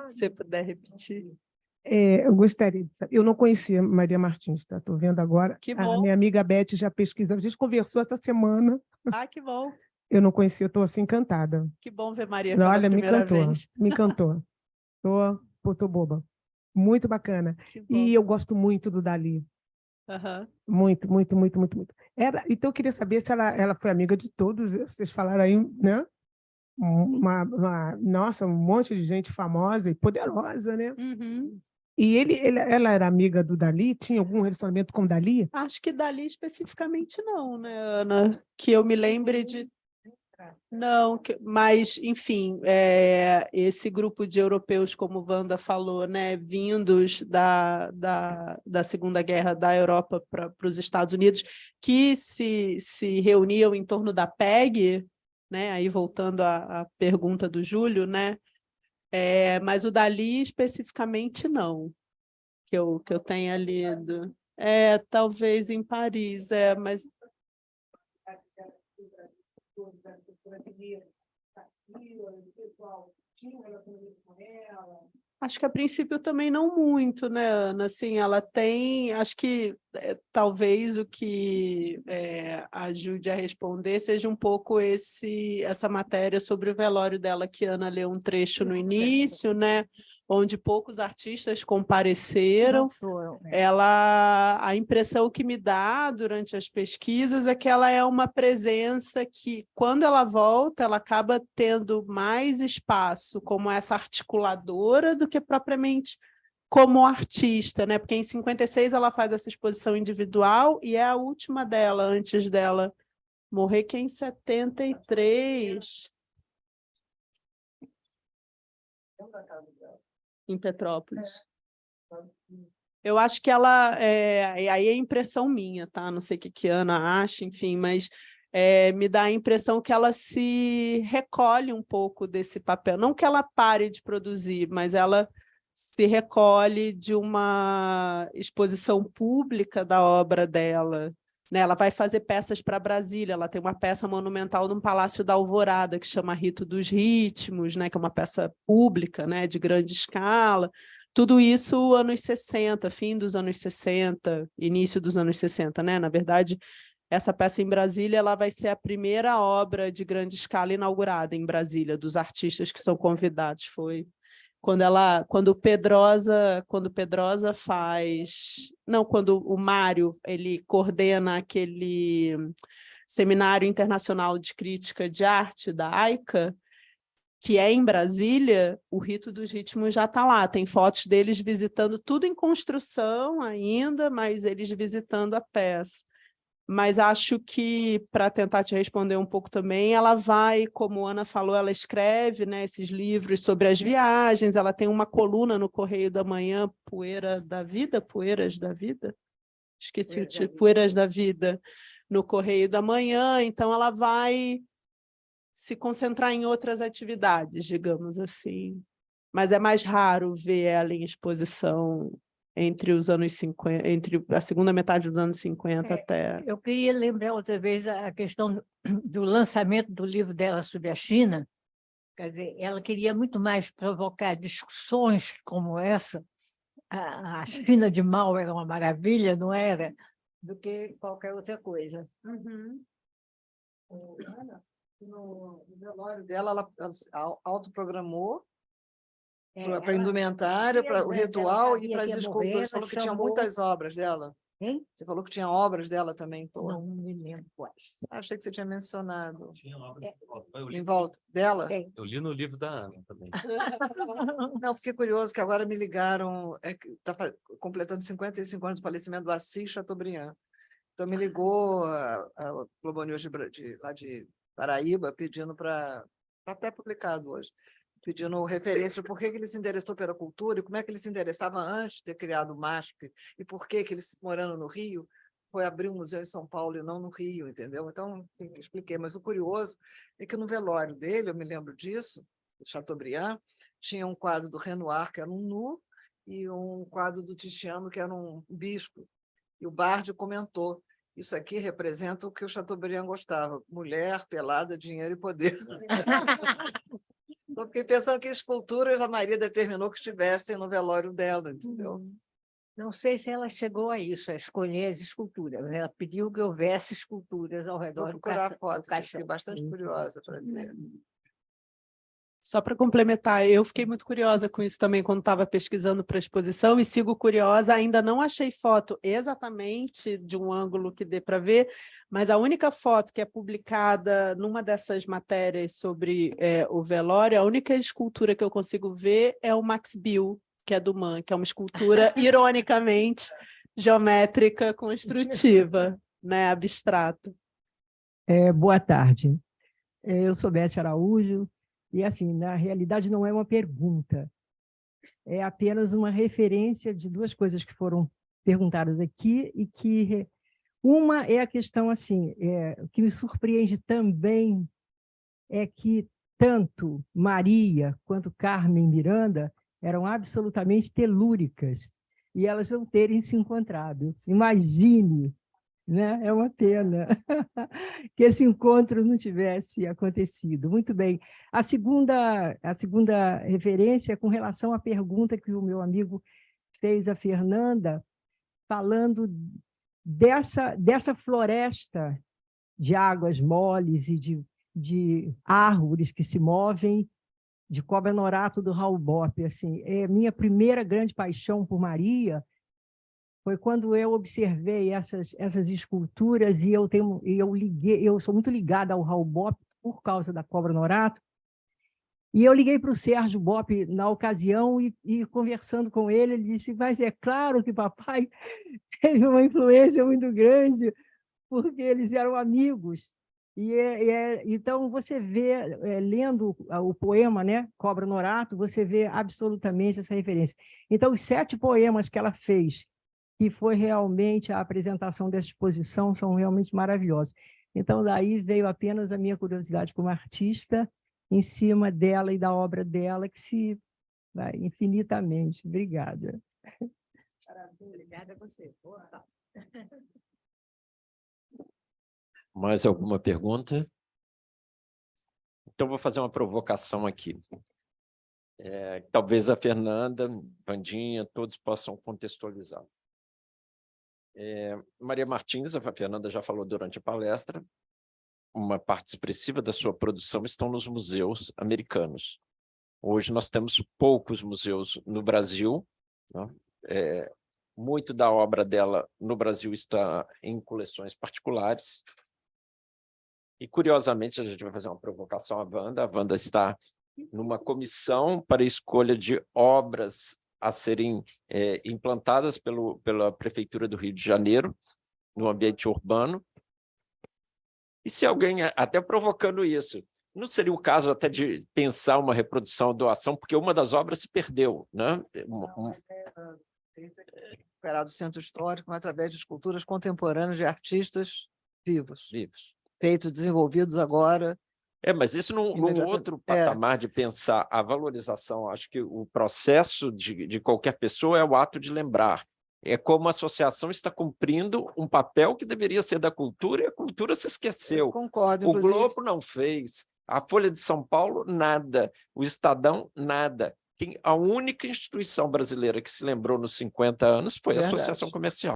Se você puder repetir. Eu gostaria de saber. Eu não conhecia Maria Martins, tá? Estou vendo agora. Que A bom. minha amiga Beth já pesquisou. A gente conversou essa semana. Que bom. Eu não conhecia, eu estou assim encantada. Que bom ver Maria pela Olha, me primeira encantou, vez. me encantou. Tô boba. Muito bacana. Que bom. E eu gosto muito do Dalí. Muito, muito, muito, muito, muito. Então, eu queria saber se ela foi amiga de todos. Vocês falaram aí, né? Nossa, um monte de gente famosa e poderosa, né? E ela era amiga do Dalí? Tinha algum relacionamento com o Dalí? Acho que dali especificamente não, né, Ana? Que eu me lembre de... Não, mas, enfim, esse grupo de europeus, como Wanda falou, né, vindos da Segunda Guerra da Europa para os Estados Unidos, que se reuniam em torno da PEG, né, aí voltando à pergunta do Júlio, né, mas o Dalí especificamente não, que eu tenha lido. Talvez em Paris, mas... Acho que a princípio também não muito, né, Ana? Assim, ela tem, acho que talvez o que ajude a responder seja um pouco essa matéria sobre o velório dela, que a Ana leu um trecho no início, né, onde poucos artistas compareceram. A impressão que me dá durante as pesquisas é que ela é uma presença que, quando ela volta, ela acaba tendo mais espaço como essa articuladora do que propriamente como artista, né? Porque em 56 ela faz essa exposição individual e é a última dela, antes dela morrer, que é em 73. Em Petrópolis. Eu acho que ela... aí é impressão minha, tá? Não sei o que a Ana acha, enfim, mas me dá a impressão que ela se recolhe um pouco desse papel. Não que ela pare de produzir, mas ela se recolhe de uma exposição pública da obra dela, né? Ela vai fazer peças para Brasília, ela tem uma peça monumental no Palácio da Alvorada, que chama Rito dos Ritmos, né? Que é uma peça pública, né? De grande escala. Tudo isso anos 60, fim dos anos 60, início dos anos 60, né? Na verdade, essa peça em Brasília ela vai ser a primeira obra de grande escala inaugurada em Brasília, dos artistas que são convidados. Foi quando o Pedrosa faz... Não, quando o Mário ele coordena aquele Seminário Internacional de Crítica de Arte da AICA, que é em Brasília, o Rito dos Ritmos já está lá. Tem fotos deles visitando, tudo em construção ainda, mas eles visitando a peça. Mas acho que, para tentar te responder um pouco também, ela vai, como a Ana falou, ela escreve, né, esses livros sobre as viagens, ela tem uma coluna no Correio da Manhã, Poeiras da Vida? Esqueci o título, Poeiras da Vida, no Correio da Manhã, então ela vai se concentrar em outras atividades, digamos assim. Mas é mais raro ver ela em exposição entre os anos 50, entre a segunda metade dos anos 50 até... Eu queria lembrar outra vez a questão do lançamento do livro dela sobre a China. Quer dizer, ela queria muito mais provocar discussões como essa. A China de Mao era uma maravilha, não era? Do que qualquer outra coisa. Uhum. No velório dela, ela autoprogramou para a indumentária, para o ritual e para as esculturas. Você falou que tinha muitas obras dela. Hein? Você falou que tinha obras dela também. Não me lembro quais. Achei que você tinha mencionado. Tinha obra Em volta dela? Eu li no livro da Ana também. Não, fiquei curioso que agora me ligaram, está completando 55 anos do falecimento do Assis Chateaubriand. Então me ligou a Globo News lá de Paraíba, pedindo para... Está até publicado hoje, pedindo referência de por que ele se interessou pela cultura e como é que ele se interessava antes de ter criado o MASP e por que ele, morando no Rio, foi abrir um museu em São Paulo e não no Rio, entendeu? Então, expliquei. Mas o curioso é que no velório dele, eu me lembro disso, do Chateaubriand, tinha um quadro do Renoir, que era um nu, e um quadro do Tiziano, que era um bispo. E o Bardi comentou: isso aqui representa o que o Chateaubriand gostava: mulher, pelada, dinheiro e poder. Então, fiquei pensando que esculturas a Maria determinou que estivessem no velório dela, entendeu? Não sei se ela chegou a isso, a escolher as esculturas. Ela pediu que houvesse esculturas ao redor Vou do procurar a do foto, que eu caixão. fiquei bastante curiosa para ver. Só para complementar, eu fiquei muito curiosa com isso também quando estava pesquisando para a exposição e sigo curiosa, ainda não achei foto exatamente de um ângulo que dê para ver, mas a única foto que é publicada numa dessas matérias sobre o velório, a única escultura que eu consigo ver é o Max Bill, que é do MAN, que é uma escultura, ironicamente, geométrica construtiva, né, abstrata. Boa tarde. Eu sou Beth Araújo, e assim, na realidade não é uma pergunta, é apenas uma referência de duas coisas que foram perguntadas aqui, e que uma é a questão assim, o que me surpreende também é que tanto Maria quanto Carmen Miranda eram absolutamente telúricas, e elas não terem se encontrado. Imagine, né? É uma pena que esse encontro não tivesse acontecido. Muito bem. A segunda referência é com relação à pergunta que o meu amigo fez à Fernanda, falando dessa floresta de águas moles e de árvores que se movem, de cobra-norato do Raul Bopp. Assim, minha primeira grande paixão por Maria foi quando eu observei essas esculturas, e eu sou muito ligada ao Raul Bopp por causa da cobra-norato, e eu liguei para o Sérgio Bopp na ocasião, e conversando com ele disse: mas é claro que papai teve uma influência muito grande, porque eles eram amigos. Então, você vê, lendo o poema, né, Cobra-Norato, você vê absolutamente essa referência. Então, os 7 poemas que ela fez, que foi realmente a apresentação dessa exposição, são realmente maravilhosos. Então, daí veio apenas a minha curiosidade como artista, em cima dela e da obra dela, que se vai infinitamente. Obrigada. Obrigada a você. Boa tarde. Mais alguma pergunta? Então, vou fazer uma provocação aqui. Talvez a Fernanda, Vandinha, todos possam contextualizar. Maria Martins, a Fernanda já falou durante a palestra, uma parte expressiva da sua produção estão nos museus americanos. Hoje nós temos poucos museus no Brasil, né? Muito da obra dela no Brasil está em coleções particulares. E, curiosamente, a gente vai fazer uma provocação à Wanda. A Wanda está numa comissão para escolha de obras a serem implantadas pela Prefeitura do Rio de Janeiro, no ambiente urbano. E se alguém, até provocando isso, não seria o caso até de pensar uma reprodução ou doação, porque uma das obras se perdeu, né? Recuperado o centro histórico através de esculturas contemporâneas de artistas vivos. Desenvolvidos agora. Mas isso num outro patamar de pensar a valorização. Acho que o processo de qualquer pessoa é o ato de lembrar. É como a associação está cumprindo um papel que deveria ser da cultura, e a cultura se esqueceu. Eu concordo, o Globo não fez, a Folha de São Paulo, nada, o Estadão, nada. A única instituição brasileira que se lembrou nos 50 anos foi a Associação Comercial.